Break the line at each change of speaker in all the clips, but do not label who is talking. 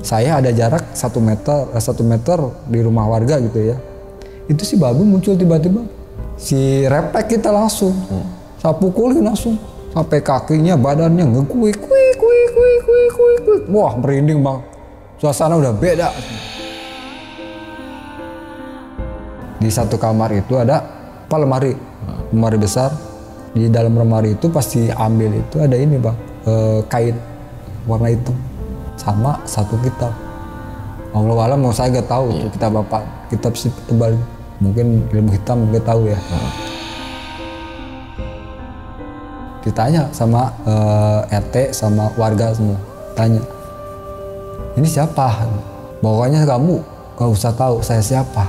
Saya ada jarak 1 meter di rumah warga gitu ya. Itu si babi muncul tiba-tiba. Si repek kita langsung. Saya pukulin langsung. Sampai kakinya, badannya ngekuik. Wah, merinding bang. Suasana udah beda. Di satu kamar itu ada lemari besar. Di dalam lemari itu pasti ambil itu ada ini bang, kain warna hitam sama satu kitab. Allah alam mau saya gak tahu itu kitab apa. Kitab si tebal, mungkin ilmu hitam gak tahu ya. Ditanya sama RT sama warga semua, tanya, ini siapa? Pokoknya kamu gak usah tahu saya siapa.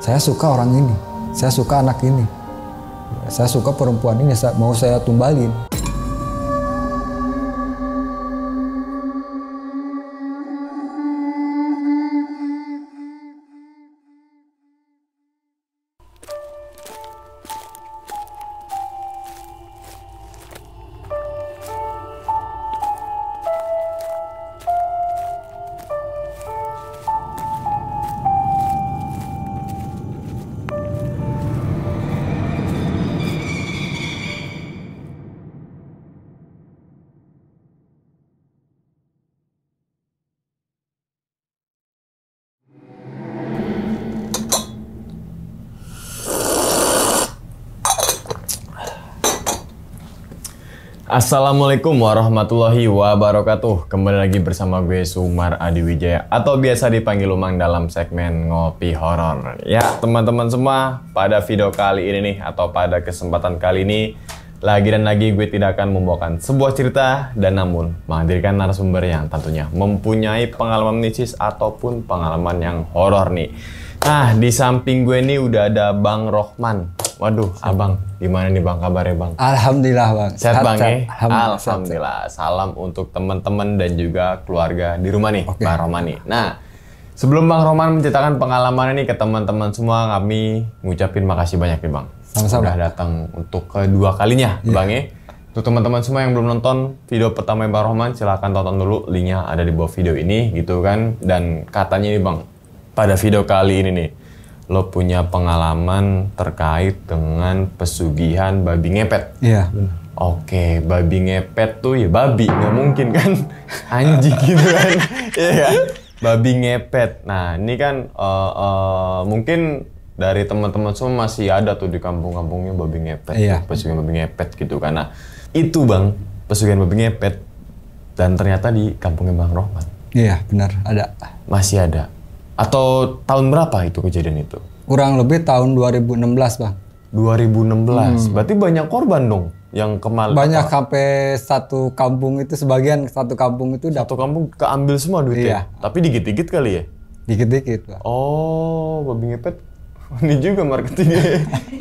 Saya suka orang ini, saya suka anak ini, saya suka perempuan ini, mau saya tumbalin.
Assalamualaikum warahmatullahi wabarakatuh. Kembali lagi bersama gue Sumar Adiwijaya atau biasa dipanggil Umang dalam segmen Ngopi Horor. Ya teman-teman semua, pada video kali ini nih atau pada kesempatan kali ini lagi gue tidak akan membawakan sebuah cerita dan namun menghadirkan narasumber yang tentunya mempunyai pengalaman mistis ataupun pengalaman yang horor nih. Nah, di samping gue nih udah ada Bang Rohman. Waduh, abang, gimana nih bang kabarnya bang?
Alhamdulillah bang.
Sehat bang ya?
Alhamdulillah.
Salam untuk teman-teman dan juga keluarga di rumah nih,
Oke.
Bang Rohman nih. Nah, sebelum Bang Rohman menceritakan pengalaman ini ke teman-teman semua, kami ngucapin makasih banyak nih bang.
Sama-sama.
Udah datang untuk kedua kalinya, bang ya. Untuk teman-teman semua yang belum nonton video pertama Bang Rohman, silahkan tonton dulu, linknya ada di bawah video ini gitu kan. Dan katanya nih bang, pada video kali ini nih, lo punya pengalaman terkait dengan pesugihan babi ngepet.
Iya benar.
Oke, babi ngepet tuh ya babi, nggak mungkin kan anjing gitu kan. Iya kan? Babi ngepet. Nah ini kan mungkin dari teman-teman semua masih ada tuh di kampung-kampungnya babi ngepet.
Iya.
Pesugihan babi ngepet gitu kan. Nah itu bang, pesugihan babi ngepet. Dan ternyata di kampungnya Bang Rohman.
Iya benar, ada.
Masih ada. Atau tahun berapa itu kejadian itu?
Kurang lebih tahun 2016 bang.
2016. Berarti banyak korban dong yang kemarin.
Banyak sampai satu kampung itu, sebagian satu kampung itu
Satu kampung keambil semua duitnya.
Iya.
Tapi dikit-dikit kali ya?
dikit-dikit bang.
Oh, babi ngepet. Ini juga marketingnya.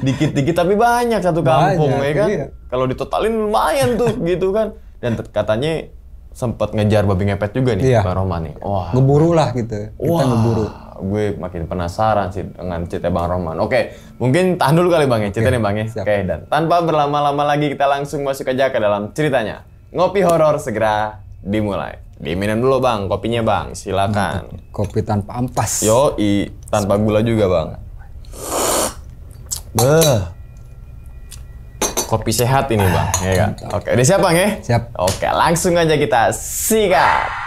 Dikit-dikit tapi banyak satu kampung
Banyak,
ya kan?
iya.
Kalau ditotalin lumayan tuh gitu kan. Dan katanya sempat ngejar babi ngepet juga nih,
Iya.
Bang Rohman nih. Wah.
Ngeburu lah gitu. Kita ngeburu.
Gue makin penasaran sih dengan cerita Bang Rohman. Oke, mungkin tahan dulu kali Bang ya, ceritanya Bang ya.
siap.
Oke, dan tanpa berlama-lama lagi kita langsung masuk aja ke dalam ceritanya. Ngopi horor segera dimulai. Diminum dulu Bang, kopinya Bang, silakan.
Kopi tanpa ampas.
Yoi, tanpa gula juga Bang. Beuh. Kopi sehat ini Bang, ya kan? Oke, udah siap Bang ya?
Siap.
Oke, langsung aja kita sikat.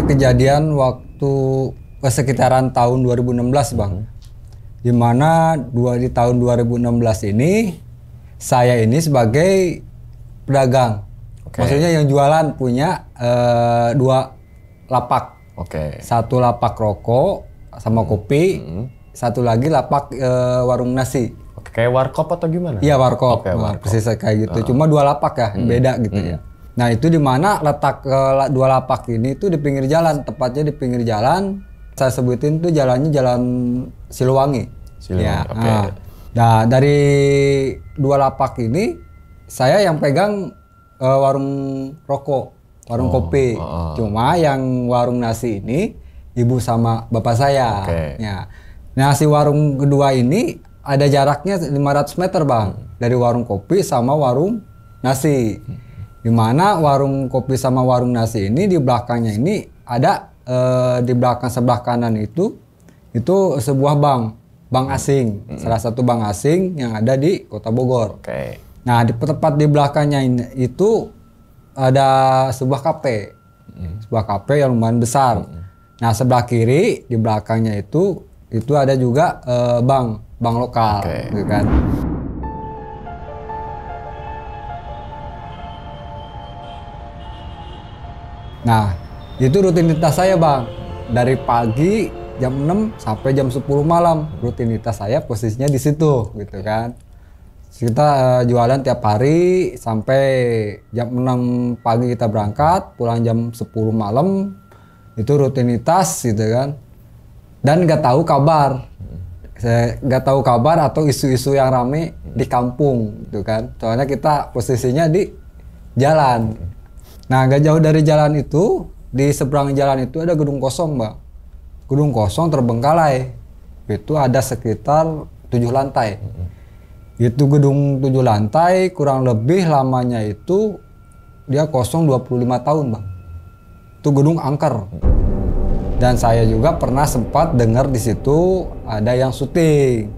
Kejadian waktu sekitaran tahun 2016 bang, dimana di tahun 2016 ini saya ini sebagai pedagang, maksudnya yang jualan punya 2 lapak
Oke.
Satu lapak rokok sama kopi, satu lagi lapak warung nasi.
Oke, kayak warkop atau gimana?
Iya warkop,
Oke, warkop.
persis kayak gitu. Cuma 2 lapak ya, beda gitu ya. Nah itu di mana letak 2 lapak ini tuh di pinggir jalan, tepatnya di pinggir jalan. Saya sebutin tuh jalannya Jalan Siliwangi. Ya.
Oke.
Nah dari 2 lapak ini saya yang pegang warung rokok, warung kopi. Cuma yang warung nasi ini ibu sama bapak saya.
Oke.
Ya. Nah si warung kedua ini ada jaraknya 500 meter bang dari warung kopi sama warung nasi. Dimana warung kopi sama warung nasi ini di belakangnya ini ada di belakang sebelah kanan itu sebuah bank asing, salah satu bank asing yang ada di Kota Bogor.
Oke.
Nah di tepat di belakangnya itu ada sebuah kafe, sebuah kafe yang lumayan besar. Nah sebelah kiri di belakangnya itu ada juga bank lokal, gitu kan. Nah, itu rutinitas saya bang. Dari pagi jam 6 sampai jam 10 malam. Rutinitas saya posisinya di situ gitu kan. Kita jualan tiap hari sampai jam 6 pagi kita berangkat, pulang jam 10 malam. Itu rutinitas gitu kan. Dan nggak tahu kabar. Saya nggak tahu kabar atau isu-isu yang rame di kampung gitu kan. Soalnya kita posisinya di jalan. Nah, gak jauh dari jalan itu, di seberang jalan itu ada gedung kosong, Mbak. Gedung kosong terbengkalai. Itu ada sekitar 7 lantai. Itu gedung 7 lantai, kurang lebih lamanya itu dia kosong 25 tahun, Bang. Itu gedung angker. Dan saya juga pernah sempat dengar di situ ada yang syuting.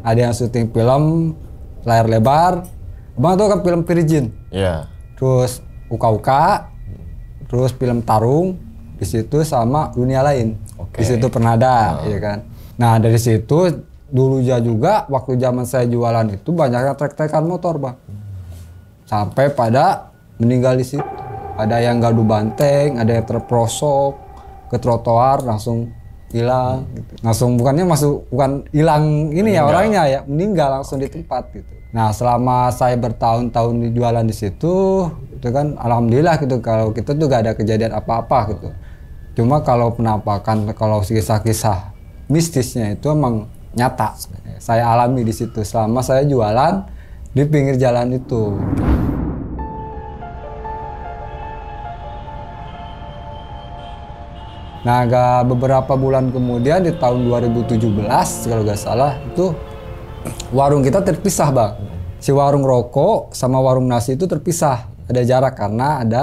Ada yang syuting film layar lebar. Bang tahu kan film Virgin?
Iya.
Terus Uka-Uka, terus film Tarung di situ sama Dunia Lain. Di situ pernah ada, ya kan. Nah dari situ dulu juga waktu zaman saya jualan itu banyaknya trek-trekan motor, Bang. Sampai pada meninggal di situ. Ada yang gaduh banteng, ada yang terprosok ke trotoar langsung hilang. Gitu. Langsung bukan hilang ini ya orangnya ya, meninggal langsung di tempat gitu. Nah selama saya bertahun-tahun jualan di situ, itu kan alhamdulillah gitu kalau kita tuh gak ada kejadian apa-apa gitu. Cuma kalau penampakan, kalau kisah-kisah mistisnya itu emang nyata. Saya alami di situ selama saya jualan di pinggir jalan itu. Nah, agak beberapa bulan kemudian di tahun 2017 kalau nggak salah itu warung kita terpisah, Bang. Si warung rokok sama warung nasi itu terpisah. Ada jarak karena ada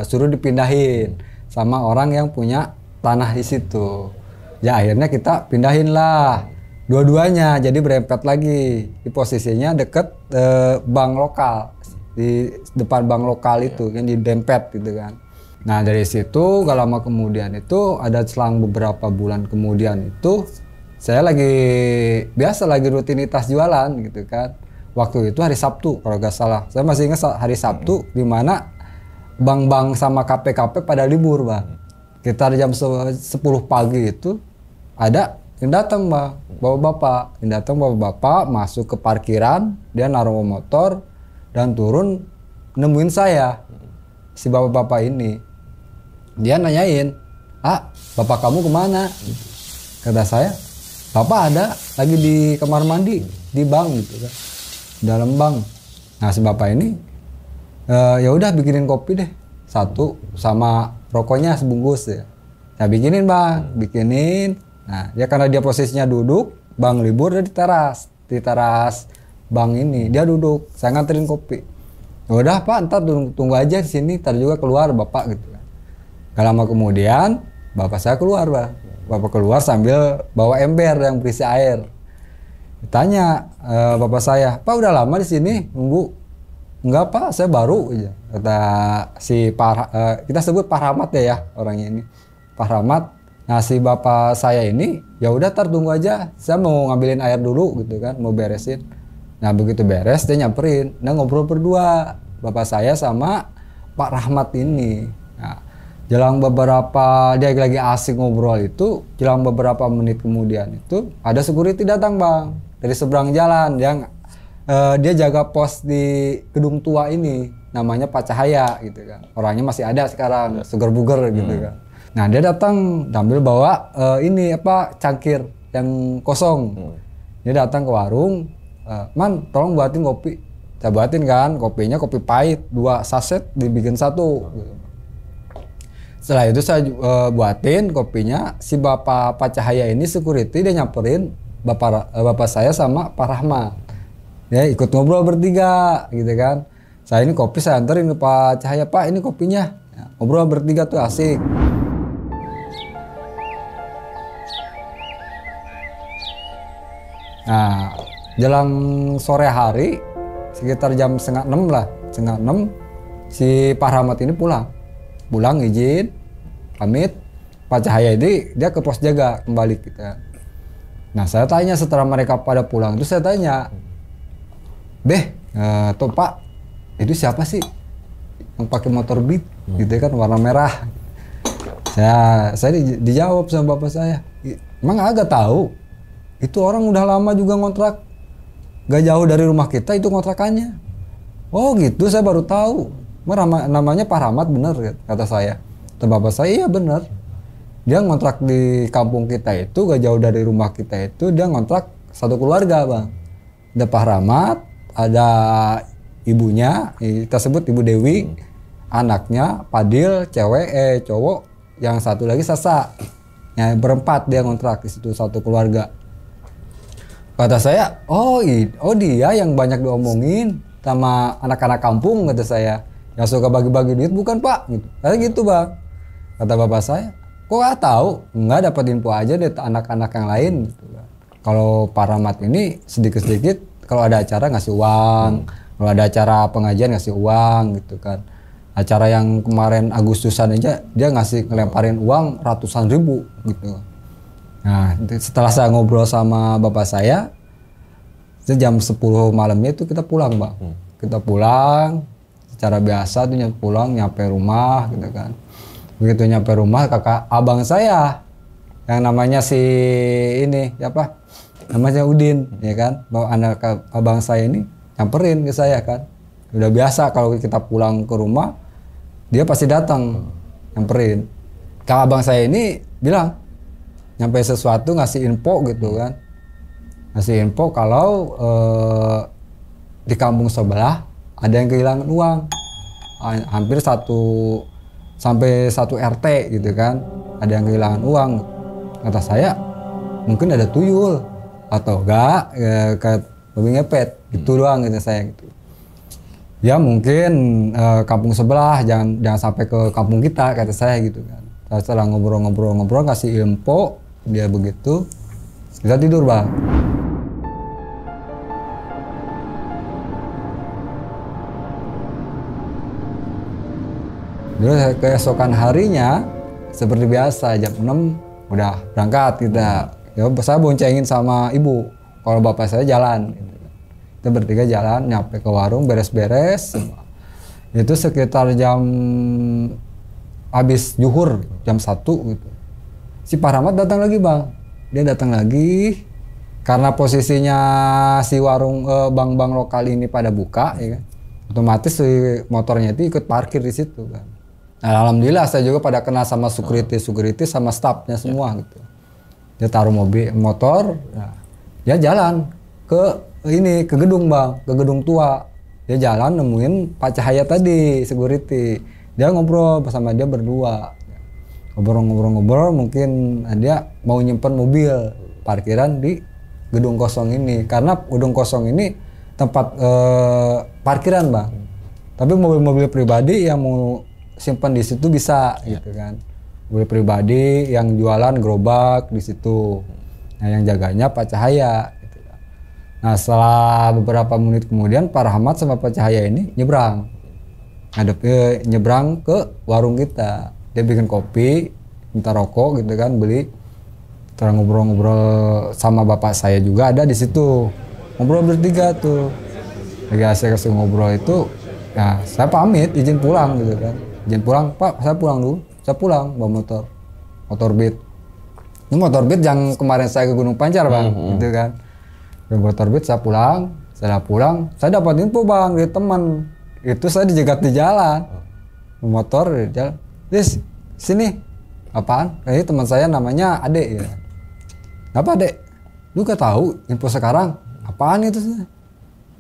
suruh dipindahin sama orang yang punya tanah di situ. Ya akhirnya kita pindahin lah dua-duanya jadi berempet lagi. Di posisinya deket bank lokal. Di depan bank lokal itu yang didempet gitu kan. Nah dari situ gak lama kemudian itu ada selang beberapa bulan kemudian itu saya lagi rutinitas jualan gitu kan. Waktu itu hari Sabtu kalau gak salah. Saya masih ingat hari Sabtu di mana bank-bank sama KP-KP pada libur, Bang. Sekitar jam 10 pagi itu ada yang datang, Bang. Bapak-bapak. Yang datang bapak-bapak masuk ke parkiran, dia naruh motor dan turun nemuin saya. Si bapak-bapak ini. Dia nanyain, bapak kamu kemana? Kata saya, bapak ada lagi di kamar mandi di bank gitu kan, dalam bank. Nah si bapak ini, ya udah bikinin kopi deh satu sama rokoknya sebungkus ya. Saya bikinin, Bang, bikinin. Nah dia karena dia posisinya duduk, bang libur dia di teras bank ini dia duduk. Saya nganterin kopi. Ya udah Pak, ntar tunggu aja di sini, ntar juga keluar bapak gitu kan. Gak lama kemudian bapak saya keluar, Bang. Bapak keluar sambil bawa ember yang berisi air. Ditanya bapak saya, Pak udah lama di sini nunggu? Enggak Pak, saya baru aja. Kata si kita sebut Pak Rahmat ya orangnya ini. Pak Rahmat. Nah si bapak saya ini, ya udah ntar tunggu aja. Saya mau ngambilin air dulu gitu kan, mau beresin. Nah begitu beres dia nyamperin. Nah ngobrol berdua bapak saya sama Pak Rahmat ini. Nah Jelang beberapa dia lagi asik ngobrol itu, jelang beberapa menit kemudian itu ada security datang bang dari seberang jalan. Dia jaga pos di gedung tua ini, namanya Pak Cahaya gitu kan. Orangnya masih ada sekarang, seger buger gitu kan. Nah dia datang sambil bawa ini apa cangkir yang kosong. Dia datang ke warung, man tolong buatin kopi. Saya buatin kan, kopinya kopi pahit 2 saset dibikin 1. Gitu. Setelah itu saya buatin kopinya, si Bapak Pak Cahaya ini security dia nyamperin bapak saya sama Pak Rahmat. Dia ikut ngobrol bertiga gitu kan. Saya ini kopi saya anterin ke Pak Cahaya, Pak ini kopinya. Ya, ngobrol bertiga tuh asik. Nah, jelang sore hari sekitar jam 5:30 lah, 5:30 si Pak Rahmat ini pulang izin pamit. Pak Cahaya ini dia ke pos jaga kembali kita. Nah saya tanya setelah mereka pada pulang itu saya tanya, tuh Pak itu siapa sih yang pakai motor Beat gitu kan warna merah? Saya dijawab sama bapak saya, emang agak tahu itu orang udah lama juga ngontrak gak jauh dari rumah kita itu kontrakannya. Oh gitu, saya baru tahu. Namanya Pak Rahmat bener kata saya. Kata bapak saya iya bener. Dia ngontrak di kampung kita itu gak jauh dari rumah kita itu, dia ngontrak satu keluarga bang. Ada Pak Rahmat, ada ibunya, kita sebut Ibu Dewi, anaknya Padil, cowok, yang satu lagi Sasa. Ya, berempat dia ngontrak di situ satu keluarga. Kata saya, oh dia yang banyak diomongin sama anak-anak kampung kata saya. Yang suka bagi-bagi duit bukan Pak? Gitu. Kata gitu bang. Kata bapak saya, kok gak tahu? Nggak dapat info aja deh anak-anak yang lain. Gitu. Kalau Pak Rahmat ini sedikit-sedikit kalau ada acara ngasih uang, kalau ada acara pengajian ngasih uang gitu kan. Acara yang kemarin Agustusan aja dia ngelemparin uang ratusan ribu gitu. Nah setelah saya ngobrol sama bapak saya, jam 10 malamnya itu kita pulang bang. Kita pulang secara biasa tuh nyampe rumah gitu kan. Begitu nyampe rumah kakak abang saya yang namanya si ini siapa? Namanya Udin ya kan. Bawa anak abang saya ini nyamperin ke saya kan. Udah biasa kalau kita pulang ke rumah dia pasti datang nyamperin. Kakak abang saya ini bilang nyampe sesuatu ngasih info gitu kan. Ngasih info kalau di kampung sebelah ada yang kehilangan uang. Hampir sampai satu RT gitu kan. Ada yang kehilangan uang. Kata saya mungkin ada tuyul atau enggak kayak babi ngepet gitu doang gitu saya gitu. Ya mungkin kampung sebelah jangan sampai ke kampung kita kata saya gitu kan. Setelah ngobrol kasih info dia begitu kita tidur bang. Terus keesokan harinya seperti biasa jam 6 udah berangkat kita. Ya saya boncengin sama ibu. Kalau bapak saya jalan. Kita bertiga jalan nyampe ke warung beres-beres. Itu sekitar jam habis zuhur jam 1 gitu. Si Pak Rahmat datang lagi bang. Dia datang lagi karena posisinya si warung bank-bank lokal ini pada buka ya kan. Otomatis si motornya itu ikut parkir di situ kan. Nah, alhamdulillah saya juga pada kenal sama security sama staffnya semua gitu. Dia taruh motor, nah, dia jalan ke gedung bang, ke gedung tua. Dia jalan nemuin Pak Cahaya tadi security. Dia ngobrol bersama dia berdua. Ngobrol mungkin dia mau nyimpen mobil parkiran di gedung kosong ini karena gedung kosong ini tempat parkiran bang. Tapi mobil-mobil pribadi yang mau simpan di situ bisa gitu kan. Mobil pribadi yang jualan gerobak di situ. Nah yang jaganya Pak Cahaya. Gitu. Nah setelah beberapa menit kemudian Pak Rahmat sama Pak Cahaya ini nyebrang ke warung kita. Dia bikin kopi, minta rokok gitu kan, beli. Terus ngobrol-ngobrol sama bapak saya juga ada di situ. Ngobrol bertiga tuh. Lagi asik ngobrol itu, ya saya pamit izin pulang gitu kan. Izin pulang, Pak, saya pulang dulu. saya pulang bawa motor Beat. Ini motor Beat yang kemarin saya ke Gunung Pancar bang, gitu kan. Motor Beat saya pulang, saya dapat info bang dari teman, itu saya dijegat di jalan, motor di jalan, Dis sini, apaan? Ini teman saya namanya Ade ya. Apa Ade? Lu gak tahu info sekarang? Apaan itu sih?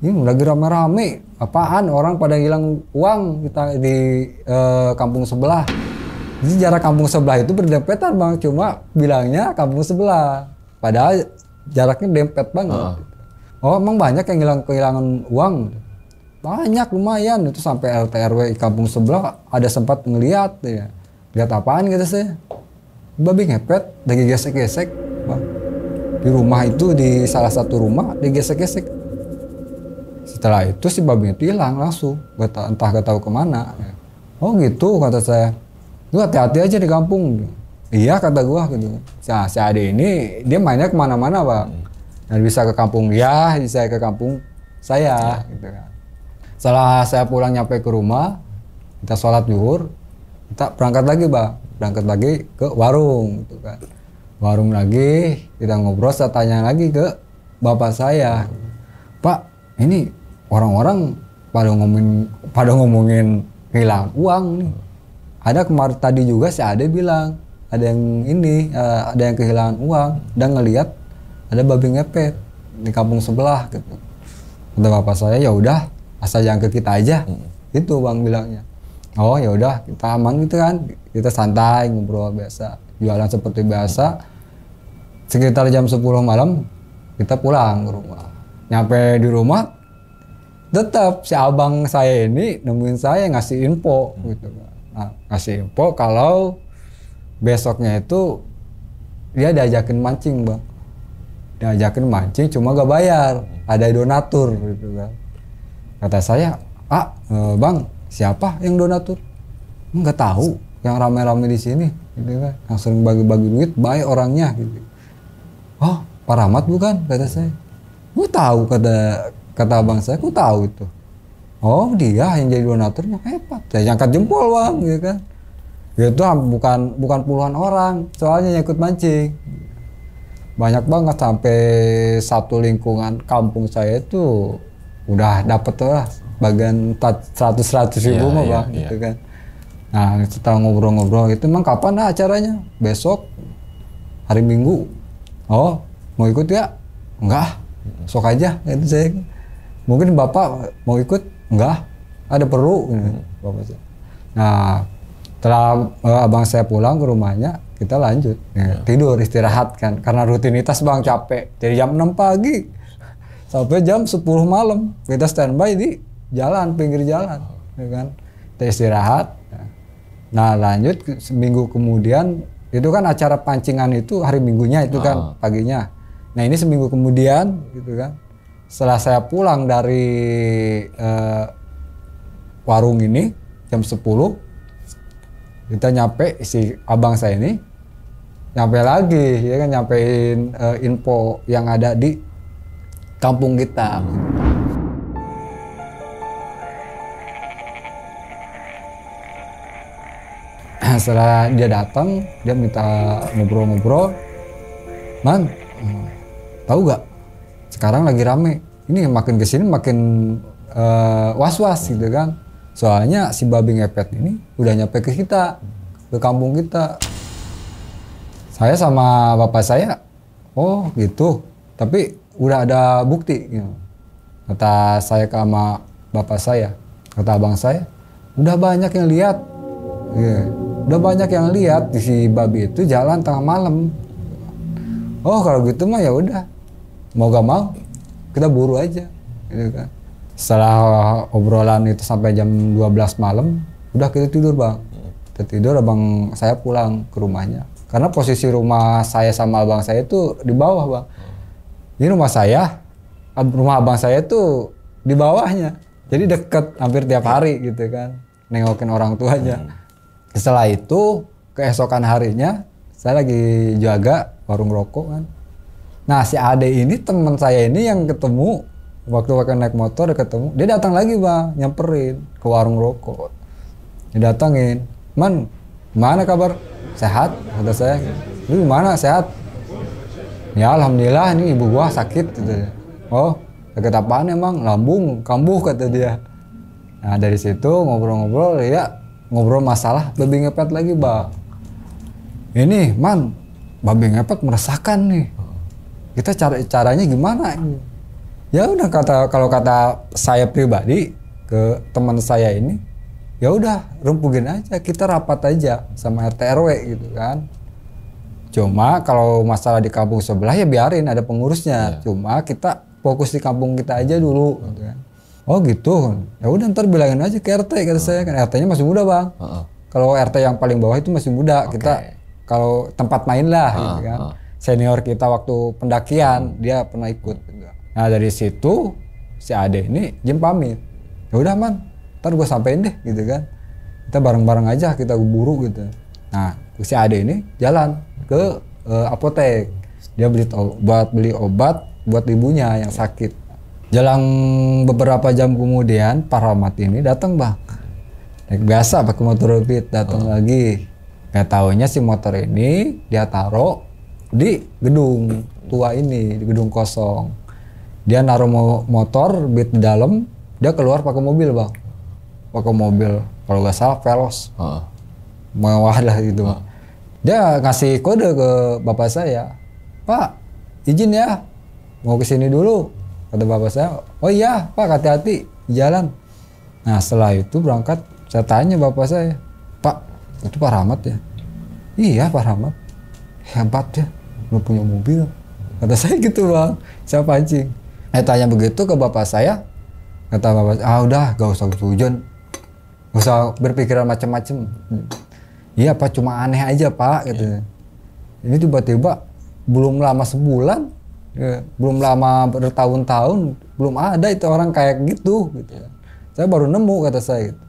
Ini lagi rame-rame, apaan? Orang pada hilang uang di kampung sebelah. Jadi jarak kampung sebelah itu berdempetan bang, cuma bilangnya kampung sebelah. Padahal jaraknya dempet banget. Oh emang banyak yang kehilangan uang? Banyak lumayan, itu sampai RT RW kampung sebelah ada sempat ngeliat ya. Lihat apaan gitu sih? Babi ngepet, lagi gesek-gesek bang. Di rumah itu, di salah satu rumah digesek-gesek. Setelah itu si babi itu hilang langsung, entah gak tahu kemana. Oh gitu kata saya. Lu hati-hati aja di kampung. Iya kata gua gitu. Nah, si Ade ini dia mainnya kemana-mana bang. Dan bisa ke kampung dia, bisa ke kampung saya gitu kan. Setelah saya pulang nyampe ke rumah, kita sholat zuhur, kita berangkat lagi bang. Berangkat lagi ke warung gitu kan. Warung lagi, kita ngobrol, saya tanya lagi ke bapak saya. Pak, ini orang-orang pada ngomongin hilang uang nih. Ada kemarin tadi juga si Ade bilang ada yang kehilangan uang dan ngelihat ada babi ngepet di kampung sebelah gitu. Kata bapak saya, ya udah asal jangan ke kita aja. Itu bang bilangnya. Oh ya udah kita aman gitu kan, kita santai ngobrol biasa, jualan seperti biasa. Sekitar jam 10 malam kita pulang ke rumah. Nyampe di rumah tetap si abang saya ini nemuin saya ngasih info gitu kan. Nah, ngasih info kalau besoknya itu dia diajakin mancing bang, cuma gak bayar, ada donatur gitu kan. Kata saya, bang siapa yang donatur? Nggak tahu, yang rame-rame di sini gitu kan, yang sering bagi-bagi duit baik orangnya gitu. Oh Pak Rahmat bukan? Kata saya. Gue tahu, kata abang saya, gue tahu itu. Oh dia yang jadi donaturnya, hebat. Saya angkat jempol bang, gitu kan. Itu bukan puluhan orang, soalnya yang ikut mancing. Banyak banget, sampai satu lingkungan kampung saya itu udah dapet lah bagian 100 ribu mah bang, gitu kan. Nah setelah ngobrol-ngobrol itu, emang kapan acaranya? Besok, hari Minggu. Oh mau ikut ya? Enggak, sok aja. Itu saya. Mungkin bapak mau ikut? Enggak, ada perlu. Bapak saya. Nah, setelah abang saya pulang ke rumahnya, kita lanjut tidur, istirahat kan, karena rutinitas bang capek. Dari jam 6 pagi sampai jam 10 malam kita standby di jalan, pinggir jalan, ya kan. Kita istirahat. Nah lanjut seminggu kemudian, itu kan acara pancingan itu hari Minggunya itu kan paginya. Nah ini seminggu kemudian gitu kan. Setelah saya pulang dari warung ini jam 10, kita nyampe, si abang saya ini nyampe lagi, ya kan, nyampein info yang ada di kampung kita. Setelah dia datang, dia minta ngobrol-ngobrol, Man, tahu gak? Sekarang lagi rame. Ini makin kesini makin was-was gitu kan. Soalnya si babi ngepet ini udah nyampe ke kita, ke kampung kita. Saya sama bapak saya, oh gitu. Tapi udah ada bukti. Gitu. Kata saya sama bapak saya, kata abang saya, udah banyak yang lihat. Yeah. Udah banyak yang lihat di si babi itu jalan tengah malam. Oh kalau gitu mah ya udah, mau gak mau kita buru aja, gitu kan. Setelah obrolan itu sampai jam 12 malam, udah kita tidur bang. Kita tidur, abang saya pulang ke rumahnya. Karena posisi rumah saya sama abang saya itu di bawah bang. Ini rumah saya, rumah abang saya itu di bawahnya. Jadi deket hampir tiap hari gitu kan, nengokin orang tuanya. Setelah itu, keesokan harinya, saya lagi jaga warung rokok kan. Nah si Ade ini teman saya ini yang ketemu waktu naik motor, ketemu, dia datang lagi bang, nyamperin ke warung rokok. Dia datangin, Man, Mana kabar? Sehat? Kata saya. Lu gimana? Sehat? Ya alhamdulillah, ini ibu gua sakit. Gitu. Oh, sakit apaan emang? Lambung, kambuh kata dia. Nah dari situ ngobrol-ngobrol, ya ngobrol masalah babi ngepet lagi bang. Ini man, babi ngepet meresahkan nih. Kita caranya gimana? Ya udah kalau kata saya pribadi ke teman saya ini, ya udah rumpugin aja, kita rapat aja sama RT RW gitu kan. Cuma kalau masalah di kampung sebelah ya biarin ada pengurusnya. Cuma kita fokus di kampung kita aja dulu gitu kan. Oh gitu. Ya udah ntar bilangin aja ke RT kata saya kan, RT-nya masih muda bang. Kalau RT yang paling bawah itu masih muda. Kita kalau tempat main lah gitu kan. Senior kita waktu pendakian dia pernah ikut. Nah dari situ si Ade ini izin pamit. Ya udah man, ntar gue sampein deh gitu kan. Kita bareng-bareng aja kita buru gitu. Nah si Ade ini jalan ke apotek. Dia beli obat buat ibunya yang sakit. Jalan beberapa jam kemudian Pak Rahmat ini datang bang. Biasa pakai motor Beat datang lagi. Gak taunya si motor ini dia taruh di gedung tua ini, di gedung kosong. Dia naruh motor Beat di dalam, dia keluar pakai mobil bang. Pakai mobil, kalau nggak salah Veloz. Mewah lah gitu bang. Dia ngasih kode ke bapak saya, Pak izin ya mau kesini dulu, kata bapak saya. Oh iya Pak, hati-hati di jalan. Nah setelah itu berangkat, saya tanya bapak saya, Pak itu Pak Rahmat ya? Iya Pak Rahmat, hebat ya, lu punya mobil, kata saya gitu bang. Saya pancing, saya tanya begitu ke bapak saya, kata bapak, udah gak usah tujuan, gak usah berpikiran macam-macam. Iya Pak, cuma aneh aja Pak gitu. Ini tiba-tiba belum lama sebulan, ya, belum lama bertahun-tahun, belum ada itu orang kayak gitu. Saya baru nemu kata saya. Gitu.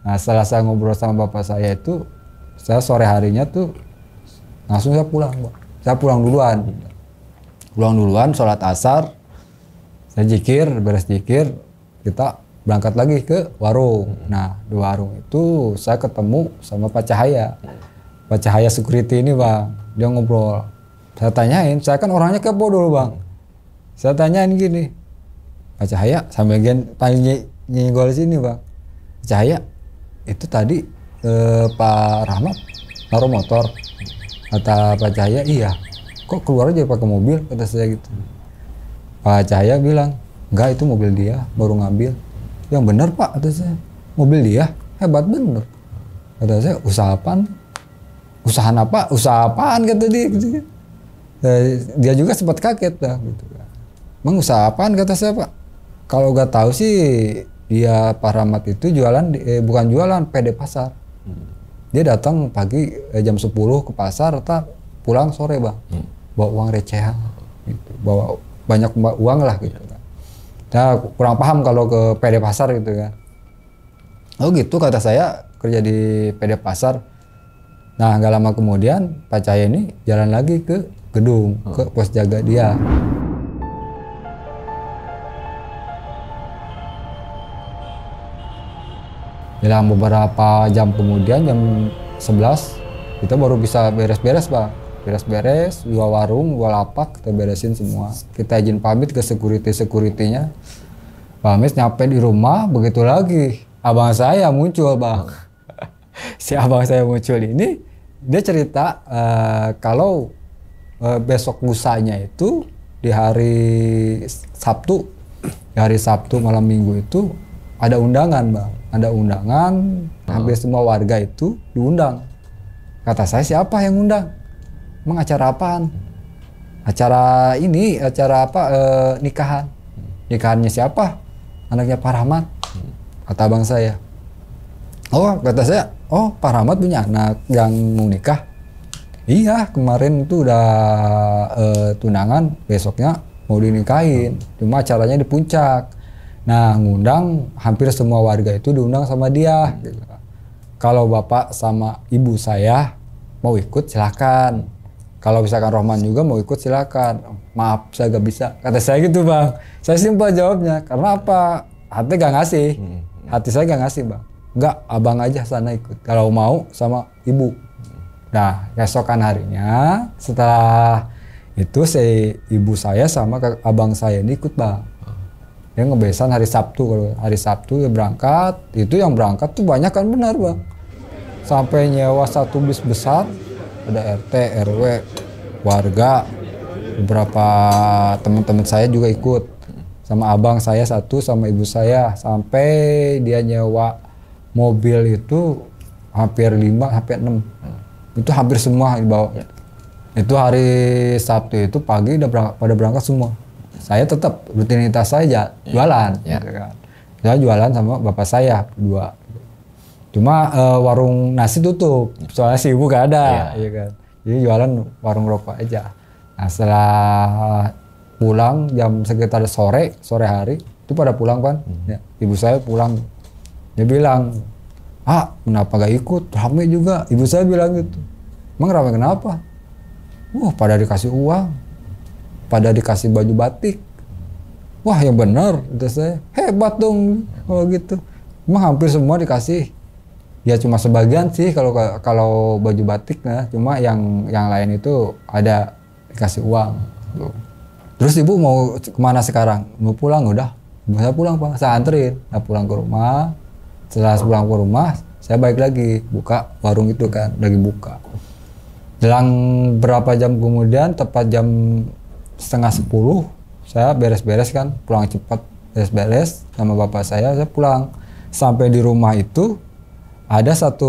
Nah setelah saya ngobrol sama bapak saya itu, saya sore harinya tuh langsung saya pulang, Pak. Saya pulang duluan, sholat asar, saya zikir, beres zikir, kita berangkat lagi ke warung. Nah di warung itu saya ketemu sama Pak Cahaya. Pak Cahaya security ini bang, dia ngobrol. Saya tanyain, saya kan orangnya kepo dulu bang. Saya tanyain gini, Pak Cahaya sambil tanya nyenggol sini bang. Pak Cahaya, itu tadi Pak Rahmat naruh motor. Kata Pak Cahaya, iya. Kok keluar aja pakai mobil? Kata saya gitu. Pak Cahaya bilang, enggak itu mobil dia, baru ngambil. Yang benar Pak, kata saya. Mobil dia, hebat bener. Kata saya, usaha apaan? Usaha apa? Usaha apaan kata dia. Gitu. Dia juga sempat kaget dah. Gitu. Emang usaha apaan kata saya Pak? Kalau gak tahu sih, dia Pak Rahmat itu jualan, bukan jualan, PD pasar. Dia datang pagi jam 10 ke pasar, pulang sore bang. Bawa uang recehan. Gitu. Bawa banyak uang lah gitu. Nah, kurang paham kalau ke PD pasar gitu kan. Oh gitu kata saya, kerja di PD pasar. Nah gak lama kemudian Pak Cahaya ini jalan lagi ke gedung, ke pos jaga dia. Dalam beberapa jam kemudian, jam 11, kita baru bisa beres-beres Pak. Beres-beres, 2 warung, 2 lapak, kita beresin semua. Kita izin pamit ke security-nya. Pamit nyampe di rumah, begitu lagi. Abang saya muncul bang. Si abang saya muncul ini, dia cerita kalau besok lusanya itu di hari Sabtu malam Minggu itu ada undangan bang. Ada undangan, hampir semua warga itu diundang. Kata saya, siapa yang undang? Emang acara apaan? Acara ini, acara apa? Nikahan. Nikahannya siapa? Anaknya Pak Rahmat. Kata abang saya. Oh, kata saya, oh Pak Rahmat punya anak yang mau nikah. Iya, kemarin itu udah tunangan, besoknya mau dinikahin. Cuma acaranya di puncak. Nah, ngundang hampir semua warga itu diundang sama dia. Gitu. Kalau bapak sama ibu saya mau ikut silakan. Kalau misalkan Rohman juga mau ikut silakan. Maaf, saya gak bisa. Kata saya gitu bang. Saya simpel jawabnya. Karena apa? Hati gak ngasih. Hati saya gak ngasih bang. enggak, abang aja sana ikut. Kalau mau sama ibu. Nah, keesokan harinya setelah itu ibu saya sama abang saya ini ikut bang. Dia ngebesan hari Sabtu, kalau hari Sabtu ya berangkat. Itu yang berangkat tuh banyak kan, benar bang. Sampai nyewa satu bis besar, ada RT, RW, warga, beberapa teman-teman saya juga ikut. Sama abang saya satu, sama ibu saya. Sampai dia nyewa mobil itu hampir 5, hampir 6. Itu hampir semua dibawa. Itu hari Sabtu itu pagi udah pada berangkat semua. Saya tetap rutinitas saya jualan, gitu kan. Saya jualan sama bapak saya berdua. Cuma warung nasi tutup, soalnya si ibu gak ada, ya kan. Jadi jualan warung rokok aja. Nah setelah pulang jam sekitar sore hari itu pada pulang kan. Ya, ibu saya pulang, dia bilang, kenapa gak ikut? Rame juga. Ibu saya bilang gitu. Emang rame kenapa? Pada dikasih uang, pada dikasih baju batik. Wah yang benar, itu saya. Hebat dong kalau gitu. Emang hampir semua dikasih. Ya cuma sebagian sih kalau baju batik, nah cuma yang lain itu ada dikasih uang. Terus ibu mau kemana sekarang? Mau pulang udah. Saya pulang Pak, saya anterin. Saya pulang ke rumah. Setelah pulang ke rumah, saya balik lagi buka warung itu kan, lagi buka. Jelang berapa jam kemudian, tepat jam 9:30, saya beres-beres kan, pulang cepat, beres-beres sama bapak saya pulang. Sampai di rumah itu ada satu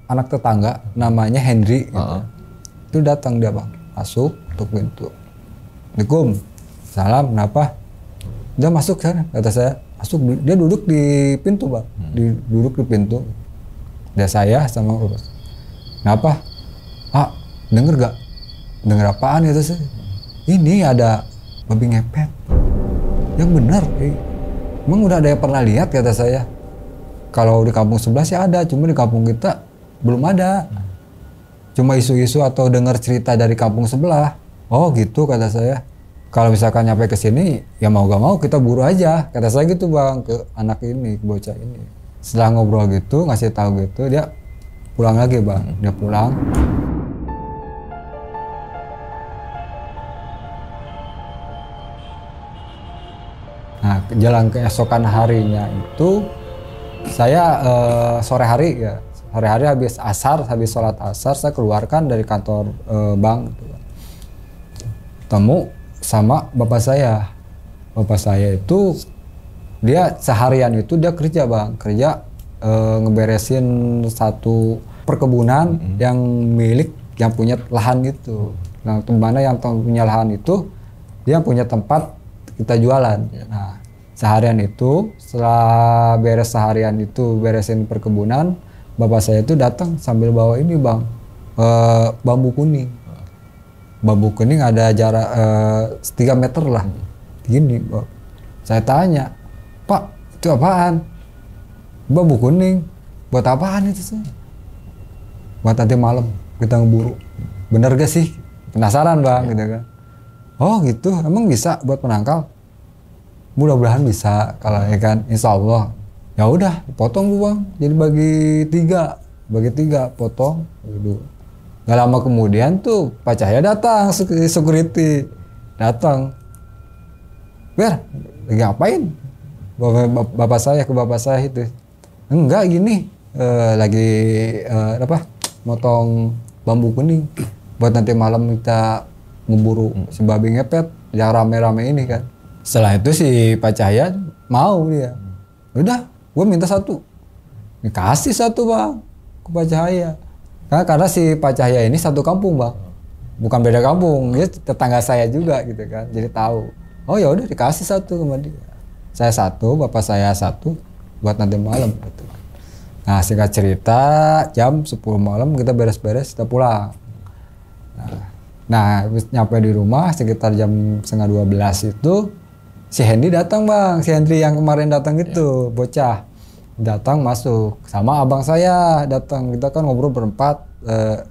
anak tetangga namanya Henry gitu. Itu datang dia bang, masuk tutup pintu. Assalamualaikum, salam, kenapa? Dia masuk kan, kata saya, masuk. Dia duduk di pintu bang, duduk di pintu. Dia saya sama urus. Kenapa? Denger gak? Denger apaan itu sih? Ini ada babi ngepet. Yang benar. Emang udah ada yang pernah lihat, kata saya. Kalau di kampung sebelah sih ada, cuma di kampung kita belum ada. Cuma isu-isu atau dengar cerita dari kampung sebelah. Oh gitu, kata saya. Kalau misalkan nyampe ke sini, ya mau gak mau kita buru aja. Kata saya gitu bang, ke anak ini, ke bocah ini. Setelah ngobrol gitu, ngasih tahu gitu, dia pulang lagi bang. Dia pulang. Nah, jalan keesokan harinya itu saya sore hari habis asar, habis sholat asar saya keluarkan dari kantor bank, temu sama bapak saya. Bapak saya itu dia seharian itu dia kerja bang, ngeberesin satu perkebunan yang milik yang punya lahan gitu. Nah, mana yang punya lahan itu dia punya tempat kita jualan. Nah, seharian itu setelah beres seharian itu beresin perkebunan, bapak saya itu datang sambil bawa ini bang, bambu kuning. Bambu kuning ada jarak 3 meter lah, gini bang. Saya tanya, Pak itu apaan? Bambu kuning, buat apaan itu sih? Buat nanti malam kita ngeburu. Bener gak sih? Penasaran bang, gitu kan? Oh gitu, emang bisa buat penangkal? Mudah-mudahan bisa, kalau ya kan, insya Allah. Ya udah, potong tuh bang, jadi bagi tiga, potong. Gak lama kemudian tuh Pak Cahya datang, security datang. Ber, lagi ngapain? Bapak saya itu. Enggak gini, lagi motong bambu kuning buat nanti malam kita ngeburu si babi ngepet yang rame-rame ini kan. Setelah itu si Pak Cahya mau dia. Udah, gue minta satu. Dikasih satu bang ke Pak Cahya. Karena si Pak Cahya ini satu kampung bang. Bukan beda kampung, dia tetangga saya juga gitu kan. Jadi tahu. Oh ya udah dikasih satu sama dia. Saya satu, bapak saya satu buat nanti malam gitu. Nah singkat cerita jam 10 malam kita beres-beres kita pulang. Nah nyampe di rumah sekitar jam 11:30 itu si Hendy datang bang, si Henry yang kemarin datang gitu, bocah datang masuk sama abang saya datang. Kita kan ngobrol berempat,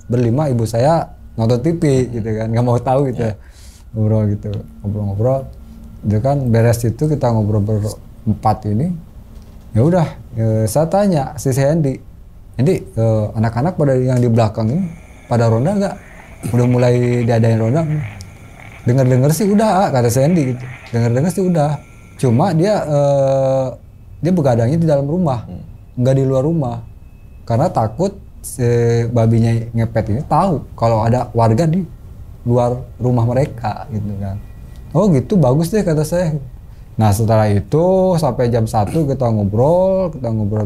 berlima, ibu saya nonton TV gitu kan, nggak mau tahu gitu, ngobrol gitu, ngobrol-ngobrol. Itu kan beres itu kita ngobrol berempat ini, Ya udah, saya tanya si Hendy, anak-anak pada yang di belakang ini pada ronda nggak? Udah mulai diadain ronda? Dengar-dengar sih udah, kata si Hendy gitu. Dengar-dengar sih udah. Cuma dia begadangnya di dalam rumah, nggak di luar rumah, karena takut si babinya ngepet ini tahu kalau ada warga di luar rumah mereka gitu kan. Oh gitu, bagus deh kata saya. Nah setelah itu sampai jam 1 kita ngobrol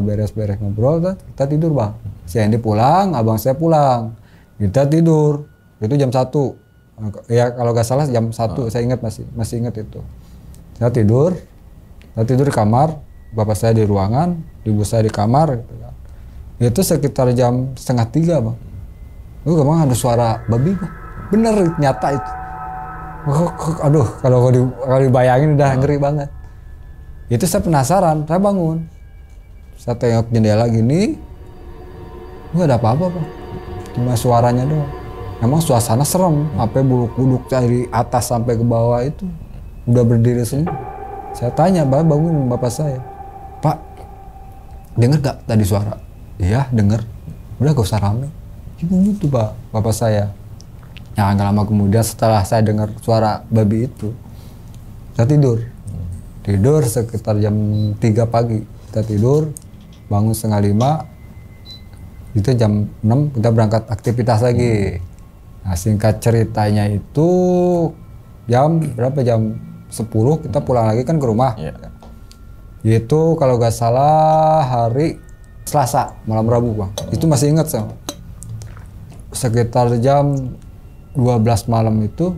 beres-beres ngobrol, kita tidur bang. Si Hendy pulang, abang saya pulang, kita tidur. Itu jam 1, ya kalau nggak salah jam 1, saya ingat masih ingat itu. Saya tidur di kamar, bapak saya di ruangan, ibu saya di kamar gitu kan. Itu sekitar jam 2:30 bang. Emang ada suara babi bang, bener nyata itu. Aduh, kalau dibayangin udah ngeri banget. Itu saya penasaran, saya bangun. Saya tengok jendela gini, nggak ada apa-apa bang, cuma suaranya doang. Emang suasana serem, sampai bulu kuduk dari atas sampai ke bawah itu udah berdiri semua. Saya tanya, bangun bapak saya, Pak, dengar gak tadi suara? Iya, dengar. Udah gak usah rame. Gitu bapak saya. Nah, gak lama kemudian setelah saya dengar suara babi itu, saya tidur sekitar jam 3 pagi. Kita tidur, bangun 4:30, itu jam 6 kita berangkat aktivitas lagi. Nah, singkat ceritanya itu jam 10 kita pulang lagi kan ke rumah. Itu kalau gak salah hari Selasa, malam Rabu bang. Itu masih ingat saya. Sekitar jam 12 malam itu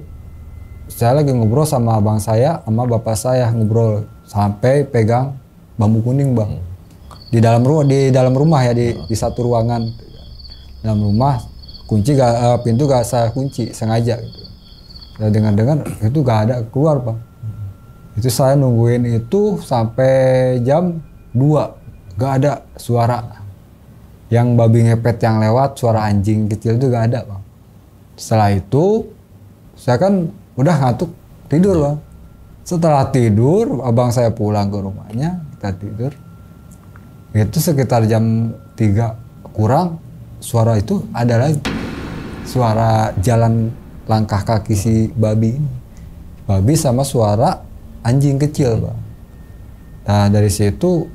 saya lagi ngobrol sama abang saya sama bapak saya, ngobrol sampai pegang bambu kuning bang. Di dalam rumah ya, di satu ruangan dalam rumah, pintu gak saya kunci sengaja gitu. Saya dengar itu gak ada keluar bang. Itu saya nungguin itu sampai jam 2, gak ada suara. Yang babi ngepet yang lewat, suara anjing kecil itu gak ada bang. Setelah itu saya kan udah ngantuk, tidur bang. Setelah tidur, abang saya pulang ke rumahnya, kita tidur. Itu sekitar jam 3 kurang, suara itu ada lagi. Suara jalan langkah kaki si babi ini. Babi sama suara anjing kecil bang. Nah dari situ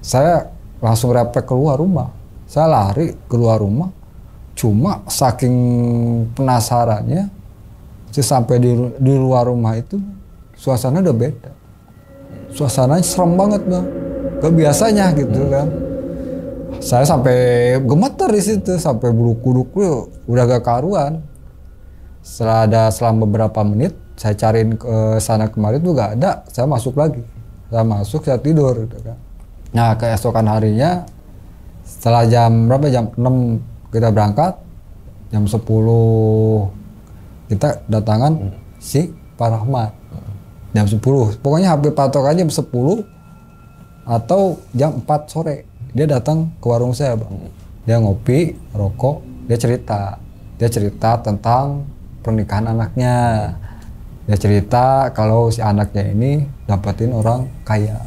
saya langsung refleks keluar rumah. Saya lari keluar rumah. Cuma saking penasarannya, sampai di luar rumah itu suasana udah beda. Suasananya serem banget bang, gak biasanya gitu kan. Saya sampai gemeter di situ, sampai bulu kuduk udah gak karuan. Selama beberapa menit saya cariin ke sana kemari tuh gak ada. Saya masuk lagi, saya tidur gitu kan. Nah keesokan harinya setelah jam 6 kita berangkat, jam 10 kita datangan si Pak Rahmat. Jam 10, pokoknya hampir patokannya jam 10 atau jam 4 sore. Dia datang ke warung saya bang. Dia ngopi, rokok, dia cerita tentang pernikahan anaknya. Dia cerita kalau si anaknya ini dapetin orang kaya.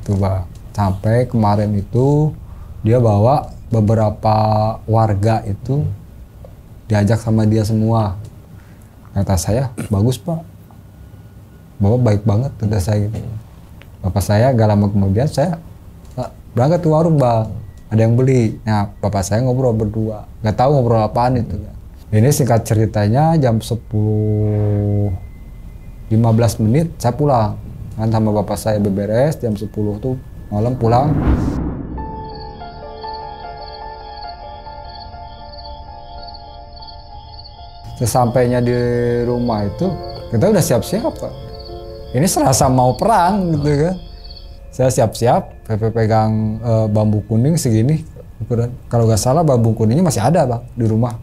Itu bang. Sampai kemarin itu dia bawa beberapa warga itu diajak sama dia semua. Kata saya, bagus pak, bapak baik banget, kata saya gitu. Bapak saya gak lama kemudian saya berangkat ke warung bang, ada yang beli. Nah bapak saya ngobrol berdua, gak tahu ngobrol apaan itu kan. Ini singkat ceritanya jam 10:15 saya pulang kan sama bapak saya, beberes jam 10 tuh malam pulang. Sesampainya di rumah itu kita udah siap-siap pak. Ini serasa mau perang gitu kan. Saya siap-siap, pegang bambu kuning segini. Kalau nggak salah bambu kuningnya masih ada bang di rumah.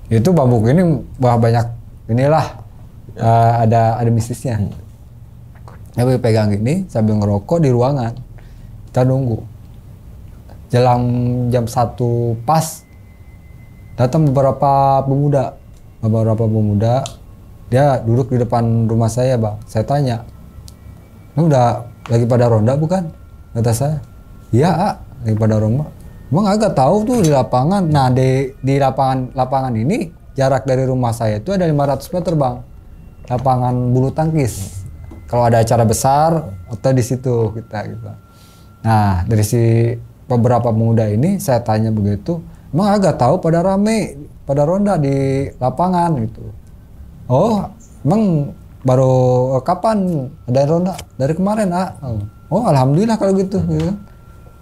Itu bambu kuning banyak inilah ada mistisnya. Saya pegang gini sambil ngerokok di ruangan. Kita nunggu. Jelang jam 1 pas datang beberapa pemuda, dia duduk di depan rumah saya bang. Saya tanya, lu udah lagi pada ronda bukan? Kata saya. Iya, A, lagi pada ronda. Emang agak tahu tuh di lapangan. Nah, di lapangan ini jarak dari rumah saya itu ada 500 meter, Bang. Lapangan bulu tangkis. Kalau ada acara besar atau di situ kita gitu. Nah, dari si beberapa pemuda ini saya tanya begitu, emang agak tahu pada rame, pada ronda di lapangan gitu. Oh, emang baru kapan ada ronda? Dari kemarin, A. Oh, alhamdulillah kalau gitu. Gitu.